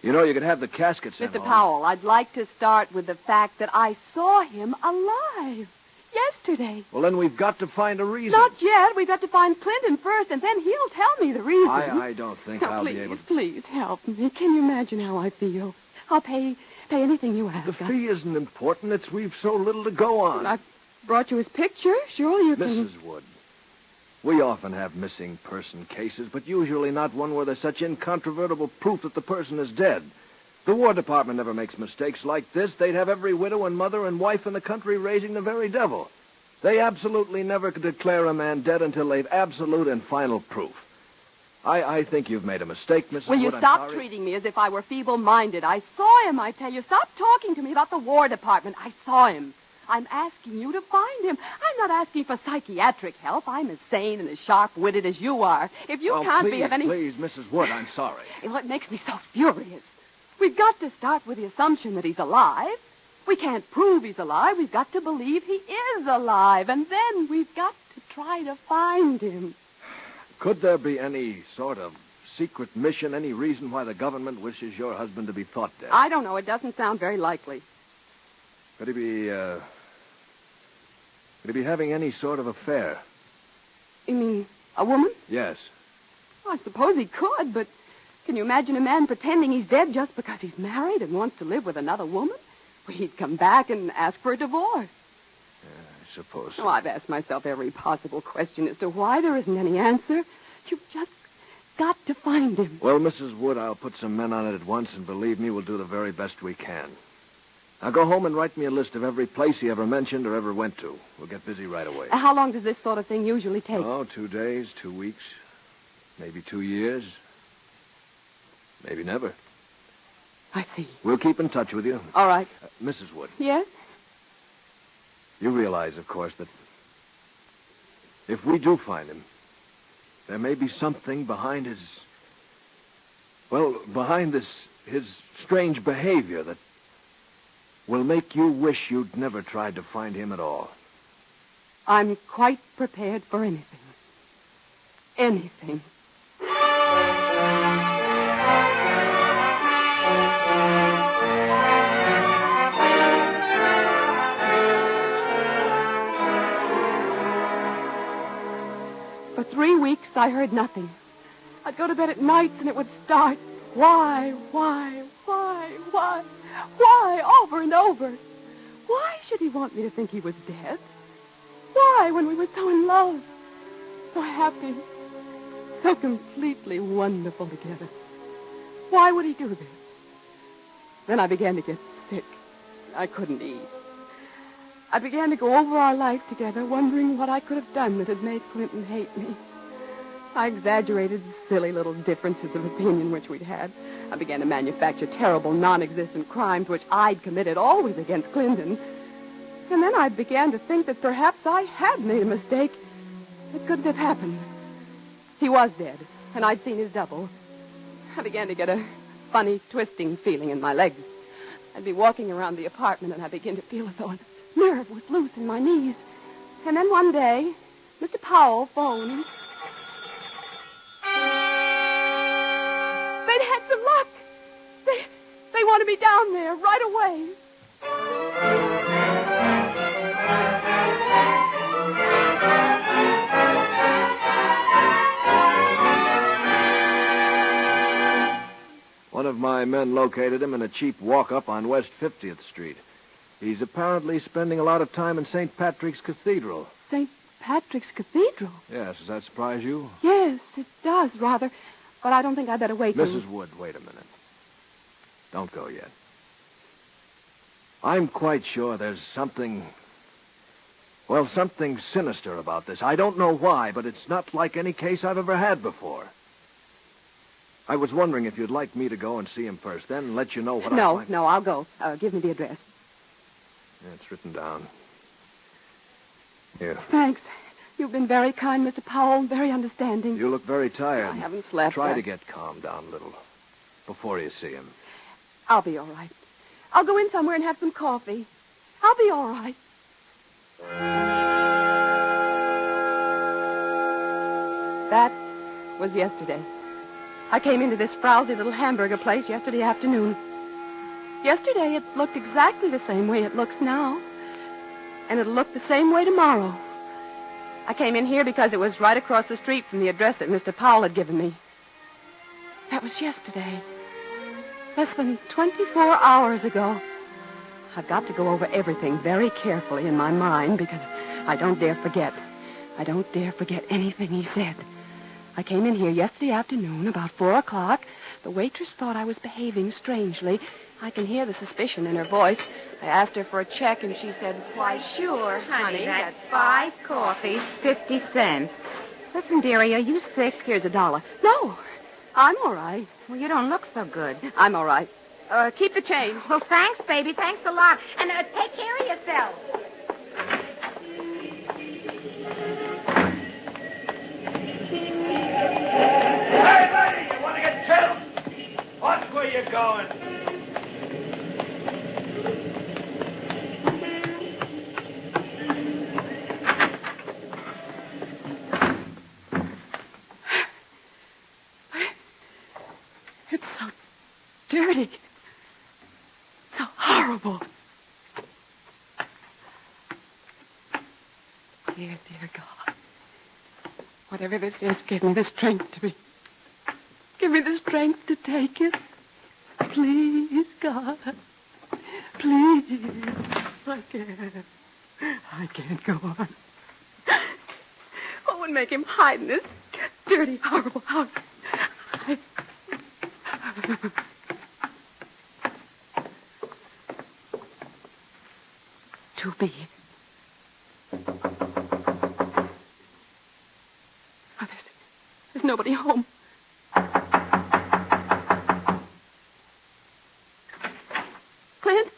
You know, you could have the casket sent Mr. home. Powell, I'd like to start with the fact that I saw him alive yesterday. Well, then we've got to find a reason. Not yet. We've got to find Clinton first, and then he'll tell me the reason. I don't think I'll please, be able to... Please help me. Can you imagine how I feel? I'll pay anything you ask. The fee isn't important. It's we've so little to go on. I've brought you his picture. Surely you can... Mrs. Wood, we often have missing person cases, but usually not one where there's such incontrovertible proof that the person is dead. The War Department never makes mistakes like this. They'd have every widow and mother and wife in the country raising the very devil. They absolutely never could declare a man dead until they've absolute and final proof. I think you've made a mistake, Mrs. Will you Wood. stop treating me as if I were feeble-minded? I saw him, I tell you. Stop talking to me about the War Department. I saw him. I'm asking you to find him. I'm not asking for psychiatric help. I'm as sane and as sharp-witted as you are. If you can't be of any... Please, Mrs. Wood, I'm sorry. It makes me so furious. We've got to start with the assumption that he's alive. We can't prove he's alive. We've got to believe he is alive. And then we've got to try to find him. Could there be any sort of secret mission, any reason why the government wishes your husband to be thought dead? I don't know. It doesn't sound very likely. Could he be having any sort of affair? You mean a woman? Yes. Well, I suppose he could, but can you imagine a man pretending he's dead just because he's married and wants to live with another woman? Well, he'd come back and ask for a divorce. I suppose so. Oh, I've asked myself every possible question as to why there isn't any answer. You've just got to find him. Well, Mrs. Wood, I'll put some men on it at once, and believe me, we'll do the very best we can. Now go home and write me a list of every place he ever mentioned or ever went to. We'll get busy right away. How long does this sort of thing usually take? Oh, 2 days, 2 weeks, maybe 2 years, maybe never. I see. We'll keep in touch with you. All right. Mrs. Wood. Yes? You realize, of course, that if we do find him, there may be something behind his strange behavior that will make you wish you'd never tried to find him at all. I'm quite prepared for anything. Anything. For 3 weeks, I heard nothing. I'd go to bed at nights and it would start. Why, over and over. Why should he want me to think he was dead? Why, when we were so in love, so happy, so completely wonderful together? Why would he do this? Then I began to get sick. I couldn't eat. I began to go over our life together, wondering what I could have done that had made Clinton hate me. I exaggerated the silly little differences of opinion which we'd had. I began to manufacture terrible, non-existent crimes which I'd committed always against Clinton. And then I began to think that perhaps I had made a mistake. It couldn't have happened. He was dead, and I'd seen his double. I began to get a funny, twisting feeling in my legs. I'd be walking around the apartment, and I began to feel as though a nerve was loose in my knees. And then one day, Mr. Powell phoned. They'd had some luck. They wanted me down there right away. One of my men located him in a cheap walk-up on West 50th Street. He's apparently spending a lot of time in St. Patrick's Cathedral. St. Patrick's Cathedral? Yes, does that surprise you? Yes, it does, rather. But I don't think I'd better wait till... Mrs. Wood, wait a minute. Don't go yet. I'm quite sure there's something sinister about this. I don't know why, but it's not like any case I've ever had before. I was wondering if you'd like me to go and see him first, then let you know what No, I'll go. Give me the address. Yeah, it's written down. Here. Thanks. You've been very kind, Mr. Powell, very understanding. You look very tired. I haven't slept. Try to get calmed down a little before you see him. I'll be all right. I'll go in somewhere and have some coffee. I'll be all right. That was yesterday. I came into this frowsy little hamburger place yesterday afternoon. Yesterday, it looked exactly the same way it looks now. And it'll look the same way tomorrow. I came in here because it was right across the street from the address that Mr. Powell had given me. That was yesterday. Less than 24 hours ago. I've got to go over everything very carefully in my mind because I don't dare forget. I don't dare forget anything he said. I came in here yesterday afternoon about 4 o'clock. The waitress thought I was behaving strangely. I can hear the suspicion in her voice. I asked her for a check, and she said, "Why, sure, honey. That's 5 coffees, 50 cents. Listen, dearie, are you sick? Here's $1. No, I'm all right. Well, you don't look so good. I'm all right. Keep the change. Well, thanks, baby. Thanks a lot. And take care of yourself. Hey, lady, you want to get killed? Watch where you're going. It's so dirty. So horrible. Dear God. Whatever this is, give me the strength to be. Give me the strength to take it. Please, God. Please. I can't go on. What would make him hide in this dirty, horrible house? To be. Oh, there's nobody home. Clint?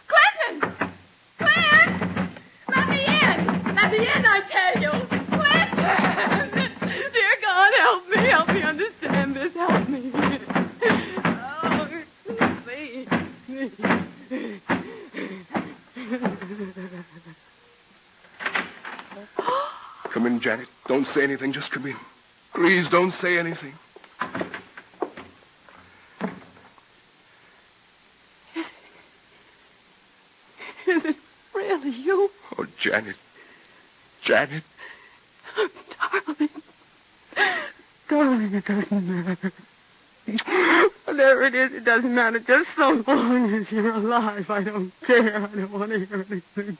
Clinton! Clint! Let me in! Let me in, I tell you! Clinton! Dear God, help me. Help me understand this. Help me. Oh, please. Come in, Janet. Don't say anything. Just come in. Please don't say anything. Is it really you? Oh, Janet. Janet. Darling. darling, it doesn't matter. Whatever it is, it doesn't matter. Just so long as you're alive, I don't care. I don't want to hear anything.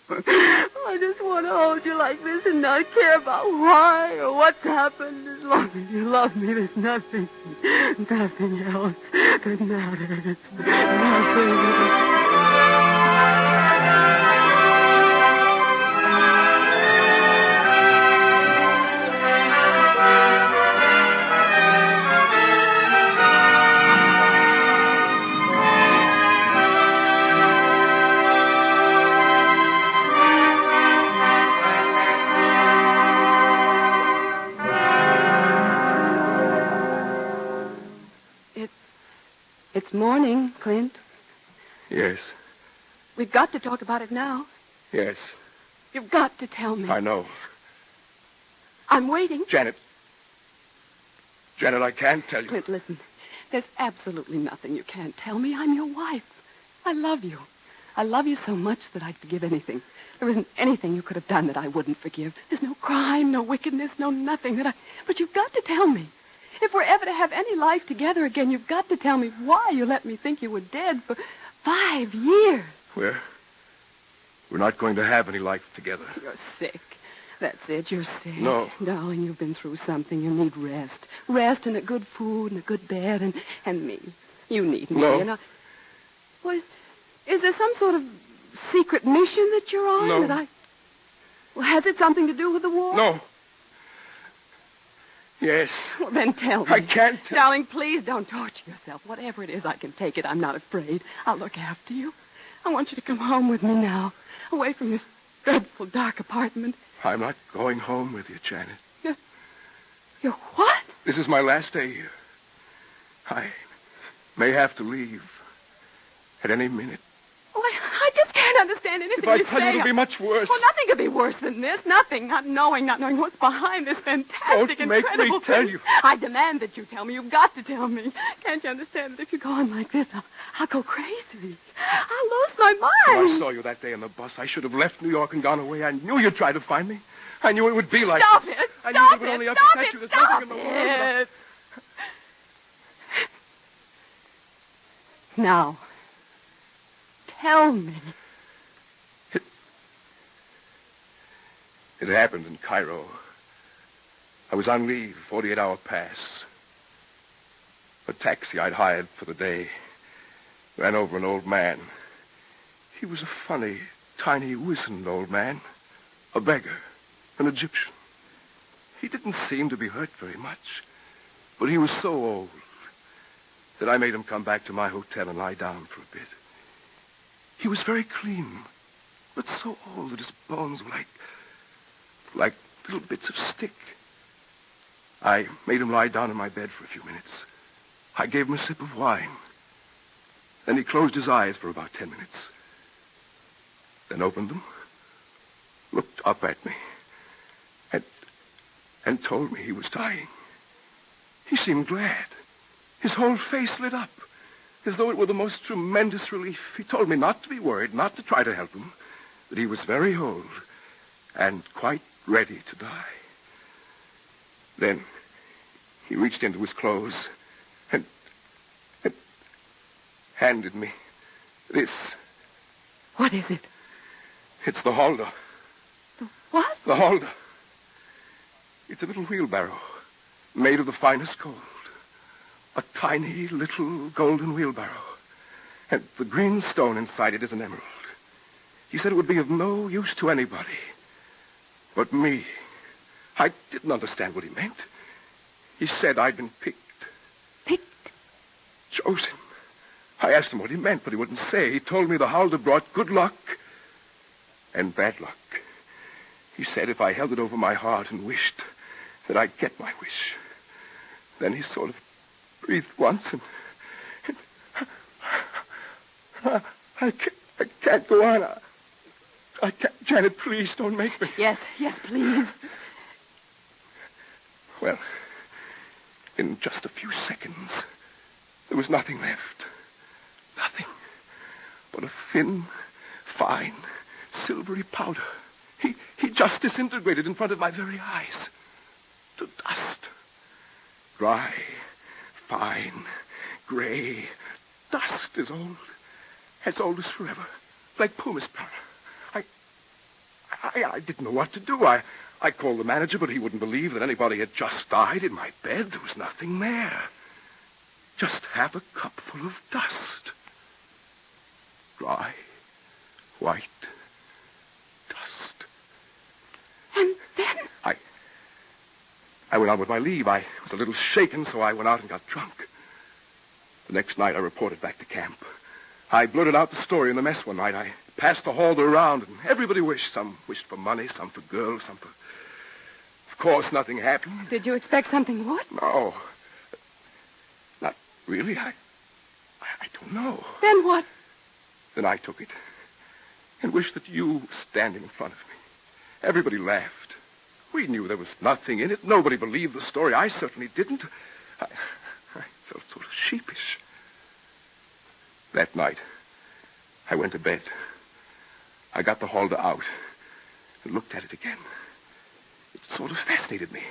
I just want to hold you like this and not care about why or what's happened. As long as you love me, there's nothing else that matters. Nothing. It's morning, Clint. Yes. We've got to talk about it now. Yes. You've got to tell me. I know. I'm waiting. Janet, I can't tell you. Clint, listen. There's absolutely nothing you can't tell me. I'm your wife. I love you. I love you so much that I'd forgive anything. There isn't anything you could have done that I wouldn't forgive. There's no crime, no wickedness, no nothing that I... But you've got to tell me. If we're ever to have any life together again, you've got to tell me why you let me think you were dead for 5 years. We're not going to have any life together. You're sick. That's it. You're sick. No. Darling, you've been through something. You need rest. Rest and a good food and a good bed and me. You need me. No. You know. Well, is there some sort of secret mission that you're on? No. Well, has it something to do with the war? No. Yes. Well, then tell me. I can't tell. Darling, please don't torture yourself. Whatever it is, I can take it. I'm not afraid. I'll look after you. I want you to come home with me now, away from this dreadful dark apartment. I'm not going home with you, Janet. You're what? This is my last day here. I may have to leave at any minute. Oh, I just can't understand anything If I you tell say. you, it'll be much worse. Well, nothing could be worse than this. Nothing. Not knowing what's behind this fantastic, Don't make incredible me tell thing. you. I demand that you tell me. You've got to tell me. Can't you understand that if you go on like this, I'll go crazy. I'll lose my mind. When I saw you that day in the bus, I should have left New York and gone away. I knew you'd try to find me. I knew it would be like Stop this. it. I knew Stop it would only it. upset you. There's nothing in the world. It. Now, tell me. It happened in Cairo. I was on leave, 48-hour pass. A taxi I'd hired for the day ran over an old man. He was a funny, tiny, wizened old man. A beggar, an Egyptian. He didn't seem to be hurt very much, but he was so old that I made him come back to my hotel and lie down for a bit. He was very clean, but so old that his bones were like little bits of stick. I made him lie down in my bed for a few minutes. I gave him a sip of wine. Then he closed his eyes for about 10 minutes. Then opened them, looked up at me, and told me he was dying. He seemed glad. His whole face lit up, as though it were the most tremendous relief. He told me not to be worried, not to try to help him, that he was very old and quite ready to die. Then he reached into his clothes and handed me this. What is it? It's the Lauder. The what? The Lauder. It's a little wheelbarrow made of the finest gold. A tiny little golden wheelbarrow. And the green stone inside it is an emerald. He said it would be of no use to anybody but me. I didn't understand what he meant. He said I'd been picked. Picked? Chosen. I asked him what he meant, but he wouldn't say. He told me the Lauder brought good luck and bad luck. He said if I held it over my heart and wished that I'd get my wish. Then he sort of breathed once and I can't go on. I can't. Janet, please don't make me. Yes, please. Well, in just a few seconds, there was nothing left. Nothing but a thin, fine, silvery powder. He just disintegrated in front of my very eyes. To dust. Dry, fine, gray. Dust as old as forever. Like pumice powder. I didn't know what to do. I called the manager, but he wouldn't believe that anybody had just died in my bed. There was nothing there. Just half a cupful of dust. Dry, white dust. And then? I went on with my leave. I was a little shaken, so I went out and got drunk. The next night, I reported back to camp. I blurted out the story in the mess one night. I passed the Halder around, and everybody wished. Some wished for money, some for girls, some for... Of course, nothing happened. Did you expect something would? No. Not really. I don't know. Then what? Then I took it and wished that you were standing in front of me. Everybody laughed. We knew there was nothing in it. Nobody believed the story. I certainly didn't. I felt sort of sheepish. That night, I went to bed. I got the Halder out and looked at it again. It sort of fascinated me.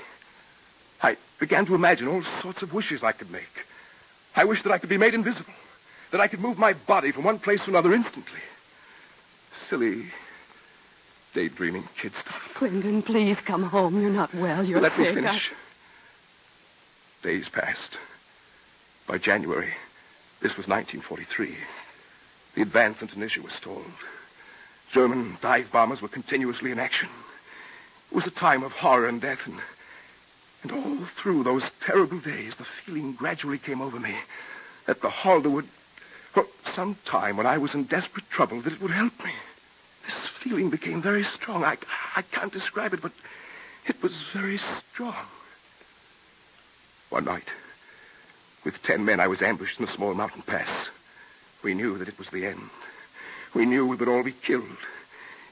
I began to imagine all sorts of wishes I could make. I wished that I could be made invisible, that I could move my body from one place to another instantly. Silly, daydreaming kid stuff. Clinton, please come home. You're not well. You're Let sick. me finish. Days passed. By January, this was 1943. The advance in Tunisia was stalled. German dive bombers were continuously in action. It was a time of horror and death, and all through those terrible days, the feeling gradually came over me that the Halder would, well, sometime when I was in desperate trouble, that it would help me. This feeling became very strong. I can't describe it, but it was very strong. One night, with 10 men, I was ambushed in a small mountain pass. We knew that it was the end. We knew we would all be killed.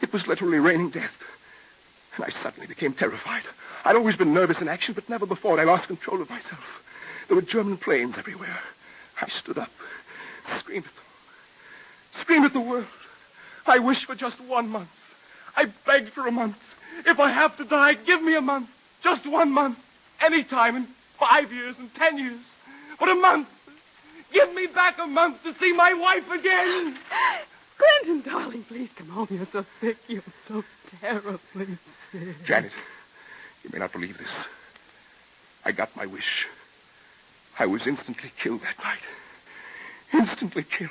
It was literally raining death. And I suddenly became terrified. I'd always been nervous in action, but never before had I lost control of myself. There were German planes everywhere. I stood up, screamed at them. Screamed at the world. I wished for just 1 month. I begged for a month. If I have to die, give me a month. Just 1 month. Any time in 5 years and 10 years. But a month. Give me back a month to see my wife again. Clinton, darling, please come home. You're so sick. You're so terribly sick. Janet, you may not believe this. I got my wish. I was instantly killed that night. Instantly killed.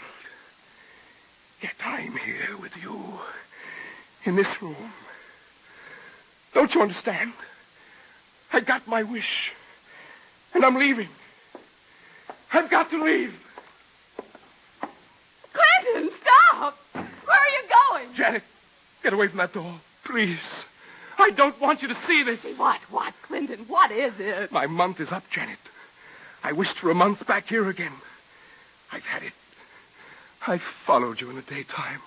Yet I'm here with you. In this room. Don't you understand? I got my wish. And I'm leaving. I've got to leave. Clinton, stop! Where are you going? Janet, get away from that door, please. I don't want you to see this. What, Clinton? What is it? My month is up, Janet. I wished for a month back here again. I've had it. I've followed you in the daytime.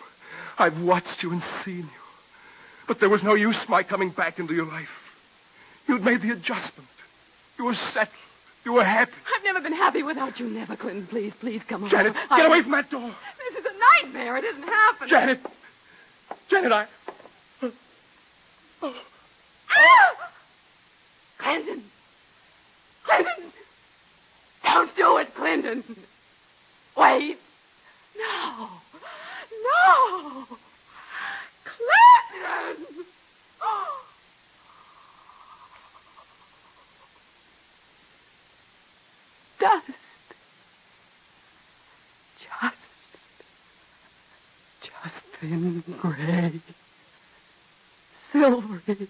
I've watched you and seen you. But there was no use my coming back into your life. You'd made the adjustment. You were settled. You were happy. I've never been happy without you. Never, Clinton. Please come home. Janet, get away from that door. This is a nightmare. It isn't happening. Janet, I... Clinton! Don't do it, Clinton! Wait! No! Clinton! Dust. Just thin gray. Silvery.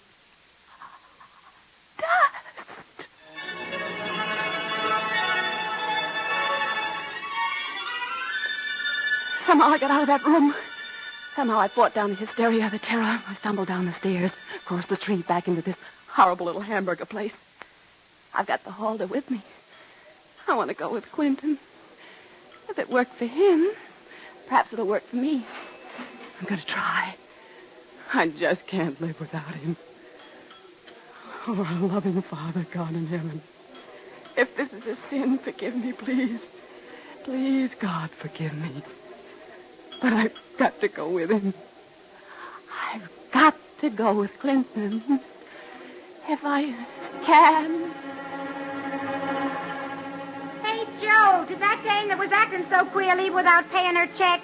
Somehow I got out of that room. Somehow I fought down the hysteria, the terror. I stumbled down the stairs, across the street, back into this horrible little hamburger place. I've got the Halder with me. I want to go with Clinton. If it worked for him, perhaps it'll work for me. I'm going to try. I just can't live without him. Oh, our loving Father, God in heaven. If this is a sin, forgive me, please. Please, God, forgive me. But I've got to go with him. I've got to go with Clinton. If I can. Joe, did that dame that was acting so queer leave without paying her check?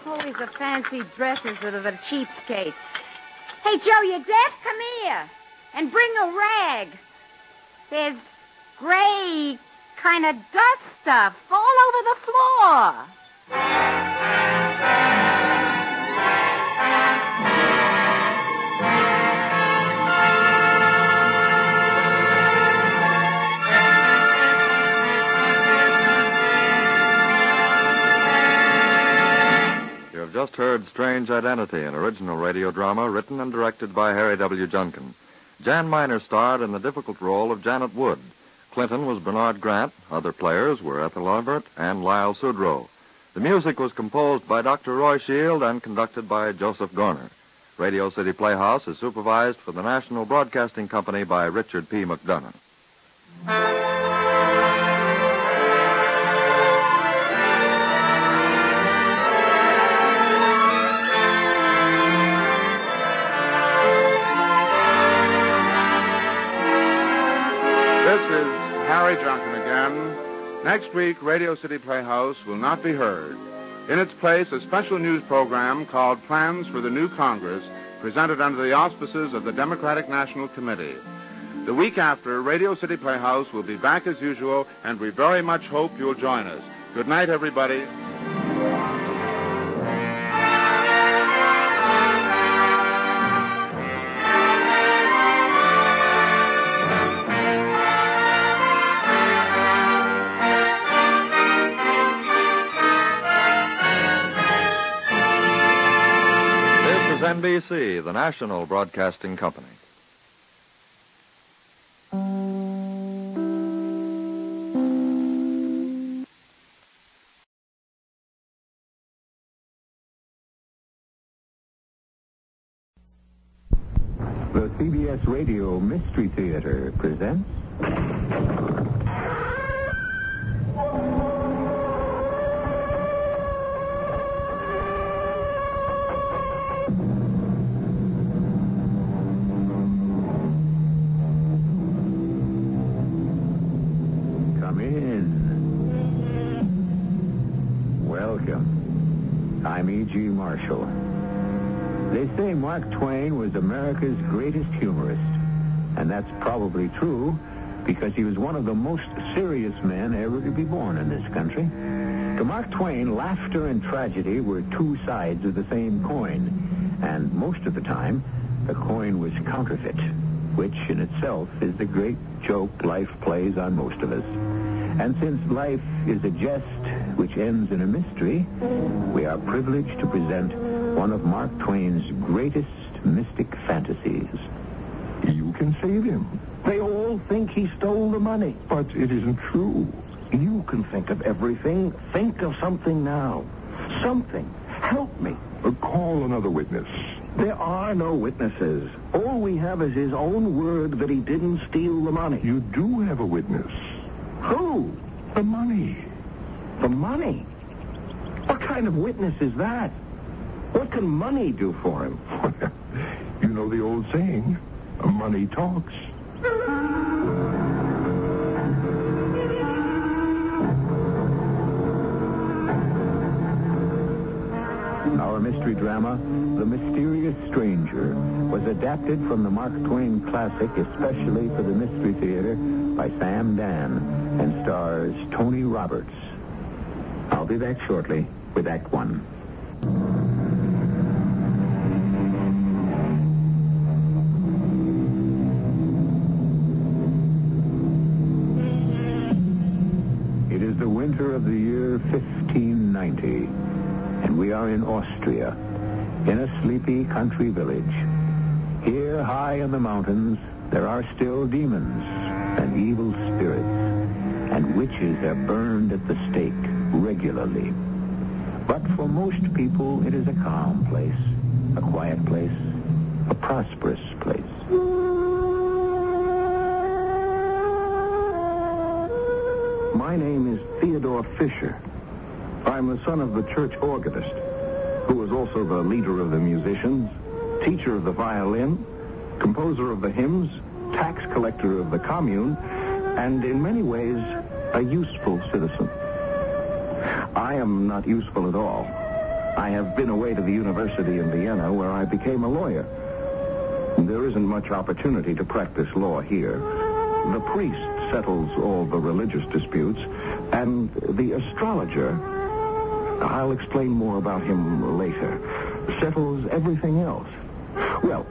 Always the fancy dresses that are the cheapskates. Hey, Joe, you deaf? Come here. And bring a rag. There's gray kind of dust stuff all over the floor. You have just heard Strange Identity, an original radio drama written and directed by Harry W. Junkin. Jan Miner starred in the difficult role of Janet Wood. Clinton was Bernard Grant. Other players were Ethel Everett and Lyle Sudrow. The music was composed by Dr. Roy Shield and conducted by Joseph Gorner. Radio City Playhouse is supervised for the National Broadcasting Company by Richard P. McDonough. This is Harry Junkin again. Next week, Radio City Playhouse will not be heard. In its place, a special news program called Plans for the New Congress, presented under the auspices of the Democratic National Committee. The week after, Radio City Playhouse will be back as usual, and we very much hope you'll join us. Good night, everybody. NBC, the National Broadcasting Company. The CBS Radio Mystery Theater presents... Come in. Welcome. I'm E.G. Marshall. They say Mark Twain was America's greatest humorist. And that's probably true because he was one of the most serious men ever to be born in this country. To Mark Twain, laughter and tragedy were two sides of the same coin. And most of the time, the coin was counterfeit, which in itself is the great joke life plays on most of us. And since life is a jest which ends in a mystery, we are privileged to present one of Mark Twain's greatest mystic fantasies. You can save him. They all think he stole the money. But it isn't true. You can think of everything. Think of something now. Something. Help me. Call another witness. There are no witnesses. All we have is his own word that he didn't steal the money. You do have a witness. Who? The money. The money? What kind of witness is that? What can money do for him? You know the old saying, money talks. Our mystery drama, The Mysterious Stranger, was adapted from the Mark Twain classic especially for the Mystery Theater by Sam Dan and stars Tony Roberts. I'll be back shortly with Act One. It is the winter of the year 1590, and we are in Austria, in a sleepy country village. Here, high in the mountains, there are still demons and evil spirits, and witches are burned at the stake regularly. But for most people, it is a calm place, a quiet place, a prosperous place. My name is Theodore Fisher. I'm the son of the church organist, who was also the leader of the musicians, teacher of the violin, composer of the hymns, tax collector of the commune, and in many ways, a useful citizen. I am not useful at all. I have been away to the university in Vienna where I became a lawyer. There isn't much opportunity to practice law here. The priest settles all the religious disputes, and the astrologer, I'll explain more about him later, settles everything else. Well,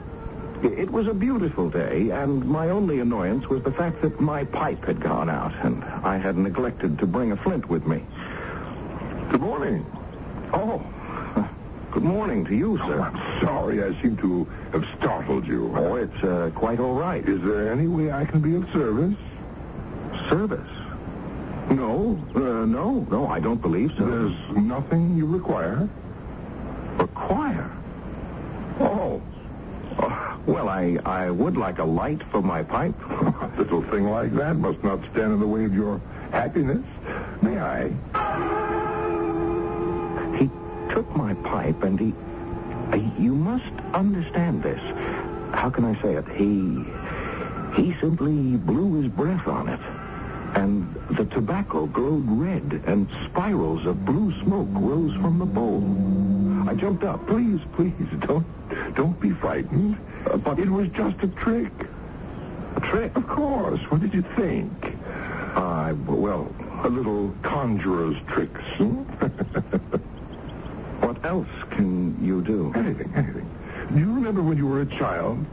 it was a beautiful day, and my only annoyance was the fact that my pipe had gone out, and I had neglected to bring a flint with me. Good morning. Oh, good morning to you, sir. I'm sorry I seem to have startled you. Oh, it's quite all right. Is there any way I can be of service? Service? No, I don't believe so. There's nothing you require? Require? Oh. Well, I would like a light for my pipe. A little thing like that must not stand in the way of your happiness. May I? He took my pipe and you must understand this. How can I say it? He simply blew his breath on it. And the tobacco glowed red, and spirals of blue smoke rose from the bowl. I jumped up. Please, don't be frightened. But it was just a trick. A trick? Of course. What did you think? Well, a little conjurer's tricks. What else can you do? Anything. Do you remember when you were a child?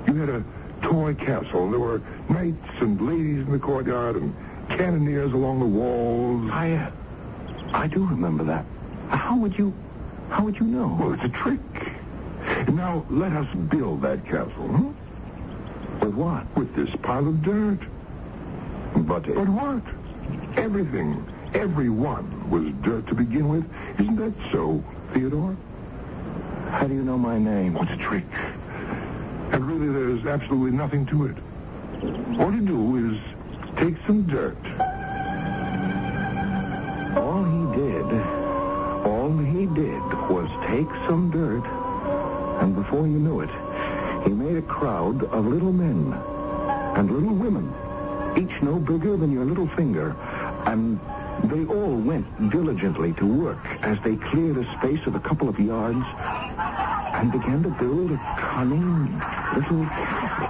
You had a toy castle. There were knights and ladies in the courtyard and cannoneers along the walls. I do remember that. How would you know? Well, it's a trick. Now, let us build that castle, With what? With this pile of dirt. But what? Everything, everyone was dirt to begin with. Isn't that so, Theodore? How do you know my name? What's a trick? And really, there's absolutely nothing to it. All you do is take some dirt. All he did was take some dirt, and before you knew it, he made a crowd of little men and little women, each no bigger than your little finger, and they all went diligently to work as they cleared a space of a couple of yards and began to build a cunning little castle.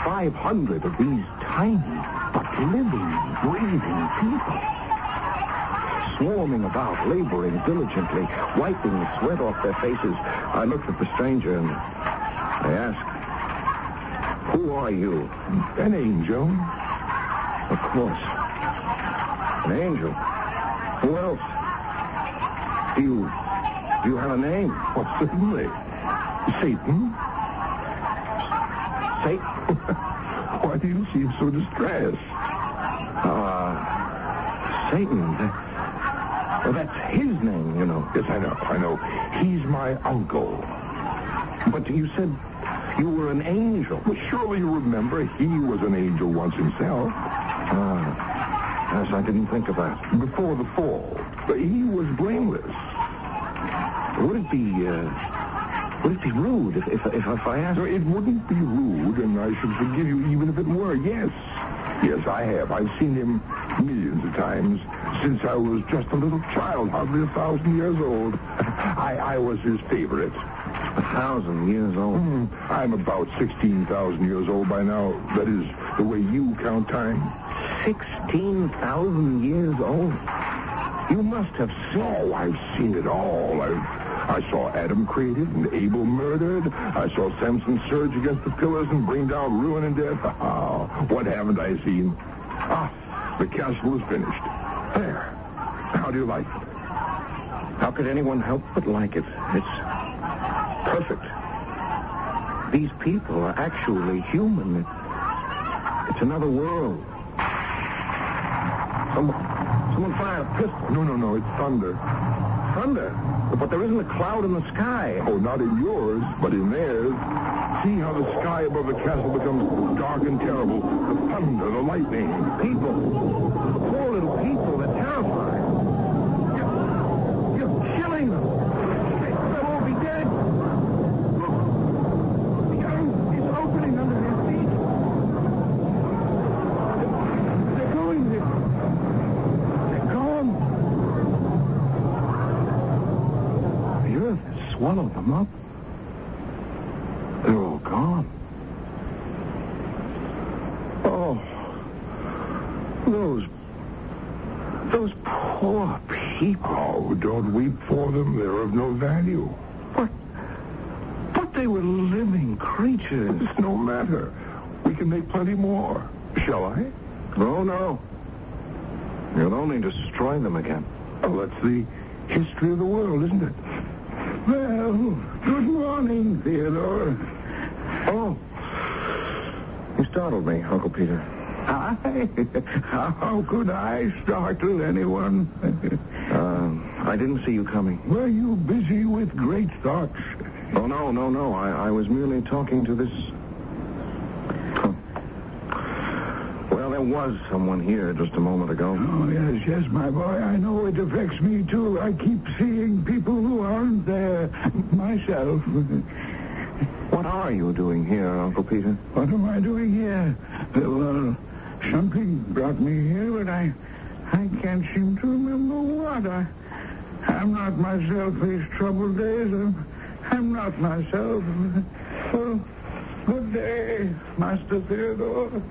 500 of these tiny but living, breathing people, swarming about, laboring diligently, wiping the sweat off their faces. I looked at the stranger and I asked, "Who are you?" "An angel." "Of course. An angel. Who else? Do you have a name?" "Well, certainly. Satan." "Satan?" "Why do you seem so distressed?" Satan. Well, that's his name, you know. Yes, I know. He's my uncle. But you said you were an angel. Well, surely you remember he was an angel once himself. Yes, I didn't think of that. Before the fall. But he was blameless. Would it be rude if I asked? No, it wouldn't be rude, and I should forgive you even if it were. Yes, I have. I've seen him millions of times since I was just a little child, hardly 1,000 years old. I was his favorite. 1,000 years old? I'm about 16,000 years old by now. That is the way you count time. 16,000 years old? You must have seen... Oh, I've seen it all. I saw Adam created and Abel murdered. I saw Samson surge against the pillars and bring down ruin and death. What haven't I seen? The castle is finished. There. How do you like it? How could anyone help but like it? It's perfect. These people are actually human. It's another world. Someone fired a pistol. No, it's thunder. Thunder? But there isn't a cloud in the sky. Oh, not in yours, but in theirs. See how the sky above the castle becomes dark and terrible. The thunder, the lightning. People. Poor little people. They're terrified. You're killing them. They'll all be dead. Look. The earth is opening under their feet. swallowed them up. They're all gone. Oh, those poor people. Oh, don't weep for them. They're of no value. But they were living creatures. It's no matter. We can make plenty more. Shall I? No. You'll only destroy them again. Oh, that's the history of the world, isn't it? Well, good morning, Theodore. Oh, you startled me, Uncle Peter. How could I startle anyone? I didn't see you coming. Were you busy with great thoughts? Oh, no. I was merely talking to this... Well, there was someone here just a moment ago. Oh, yes, my boy. I know it affects me, too. I keep seeing people who aren't there myself. What are you doing here, Uncle Peter? What am I doing here? Well, something brought me here, but I can't seem to remember what. I'm not myself these troubled days. I'm not myself. Well, good day, Master Theodore.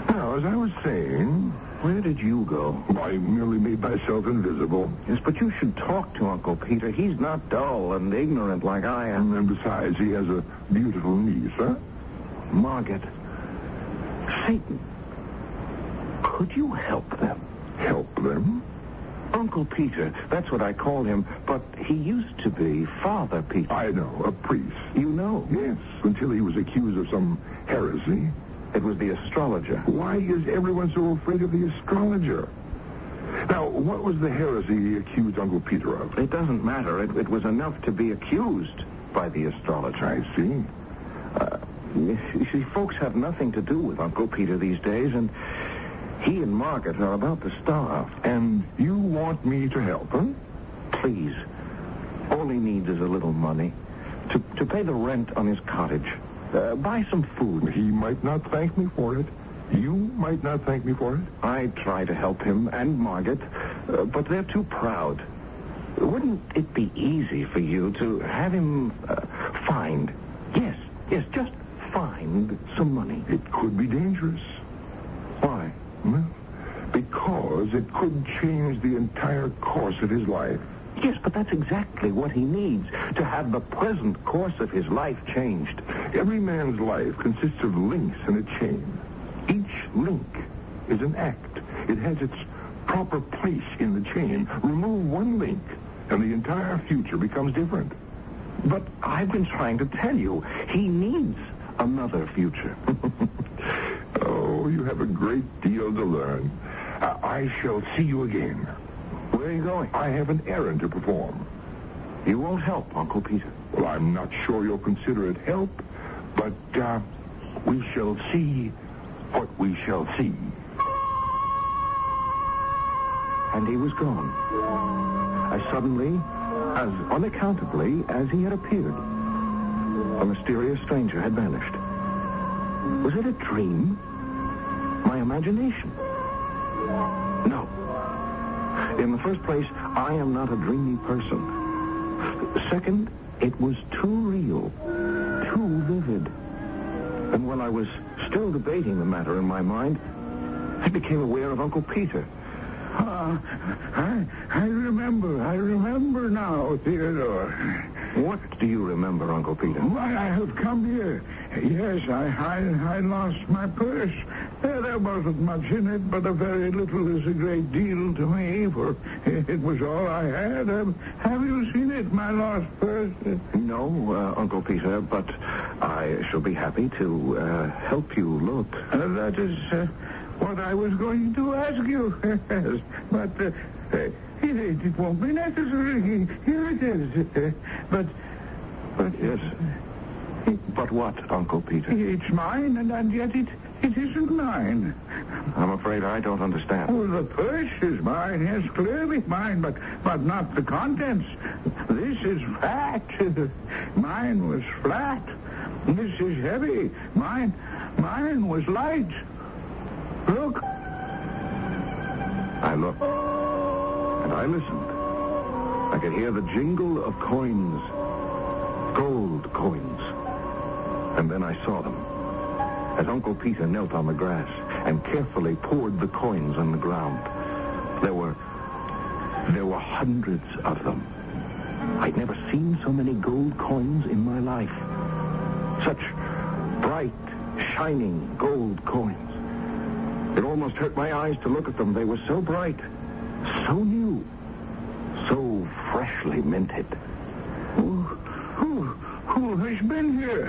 Now, as I was saying, where did you go? I merely made myself invisible. Yes, but you should talk to Uncle Peter. He's not dull and ignorant like I am. And besides, he has a beautiful niece, huh? Margaret. Satan. Could you help them? Help them? Uncle Peter. That's what I called him. But he used to be Father Peter. I know, a priest. You know? Yes, until he was accused of some heresy. It was the astrologer. Why is everyone so afraid of the astrologer? Now, what was the heresy he accused Uncle Peter of? It doesn't matter. It was enough to be accused by the astrologer. I see. You see, folks have nothing to do with Uncle Peter these days, and he and Margaret are about to starve. And you want me to help, huh? Please. All he needs is a little money to pay the rent on his cottage. Buy some food. He might not thank me for it. You might not thank me for it. I try to help him and Margaret, but they're too proud. Wouldn't it be easy for you to have him find, yes, just find some money? It could be dangerous. Why? Well, because it could change the entire course of his life. Yes, but that's exactly what he needs, to have the present course of his life changed. Every man's life consists of links in a chain. Each link is an act. It has its proper place in the chain. Remove one link, and the entire future becomes different. But I've been trying to tell you, he needs another future. Oh, you have a great deal to learn. I shall see you again. Where are you going? I have an errand to perform. You won't help, Uncle Peter. Well, I'm not sure you'll consider it help, but we shall see what we shall see. And he was gone. As suddenly, as unaccountably as he had appeared. A mysterious stranger had vanished. Was it a dream? My imagination? No. In the first place, I am not a dreamy person. Second, it was too real, too vivid. And when I was still debating the matter in my mind, I became aware of Uncle Peter. I remember now, Theodore. What do you remember, Uncle Peter? Why, I have come here. Yes, I lost my purse. There wasn't much in it, but a very little is a great deal to me, for it was all I had. Have you seen it, my lost purse? No, Uncle Peter, but I shall be happy to help you look. That is what I was going to ask you. But it won't be necessary. Here it is. But yes. But what, Uncle Peter? It's mine, and yet it isn't mine. I'm afraid I don't understand. Oh, the purse is mine, yes, clearly mine, but not the contents. This is fat. Mine was flat. This is heavy. Mine was light. Look. I looked, and I listened. I could hear the jingle of coins, gold coins. And then I saw them, as Uncle Peter knelt on the grass and carefully poured the coins on the ground. There were hundreds of them. I'd never seen so many gold coins in my life. Such bright, shining gold coins. It almost hurt my eyes to look at them. They were so bright, so new, so freshly minted. Who has been here?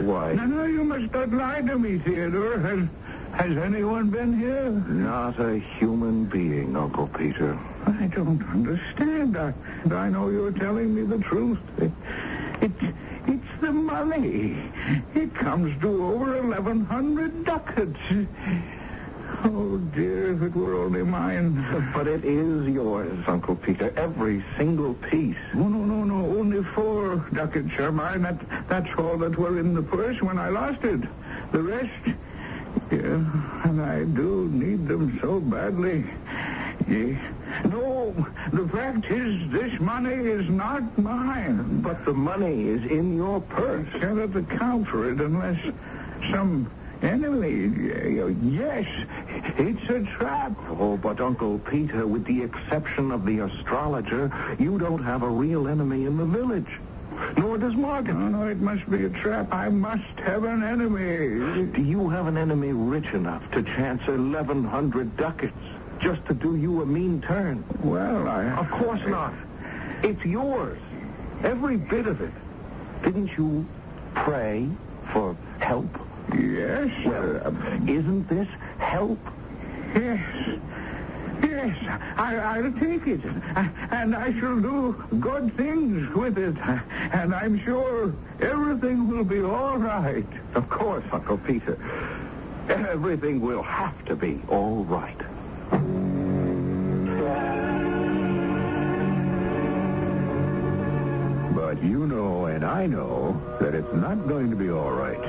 Why? No, you must not lie to me, Theodore. Has anyone been here? Not a human being, Uncle Peter. I don't understand. I know you're telling me the truth. It's the money. It comes to over 1,100 ducats. Oh, dear, if it were only mine. But it is yours, Uncle Peter, every single piece. No. Only 4 ducats are mine. That's all that were in the purse when I lost it. The rest, yeah, and I do need them so badly. Yeah. No, the fact is this money is not mine. But the money is in your purse. I cannot account for it unless some enemy. Yes, it's a trap. Oh, but Uncle Peter, with the exception of the astrologer, you don't have a real enemy in the village. Nor does Margaret. No, it must be a trap. I must have an enemy. Do you have an enemy rich enough to chance 1,100 ducats just to do you a mean turn? Well, Of course not. It's yours. Every bit of it. Didn't you pray for help? Yes. Well, isn't this help? Yes, I'll take it. And I shall do good things with it. And I'm sure everything will be all right. Of course, Uncle Peter. Everything will have to be all right. But you know and I know that it's not going to be all right.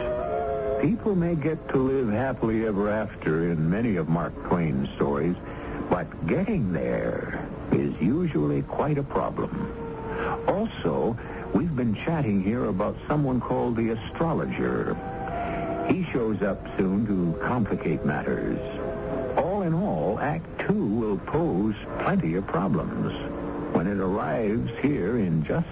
People may get to live happily ever after in many of Mark Twain's stories, but getting there is usually quite a problem. Also, we've been chatting here about someone called the astrologer. He shows up soon to complicate matters. All in all, Act 2 will pose plenty of problems when it arrives here in just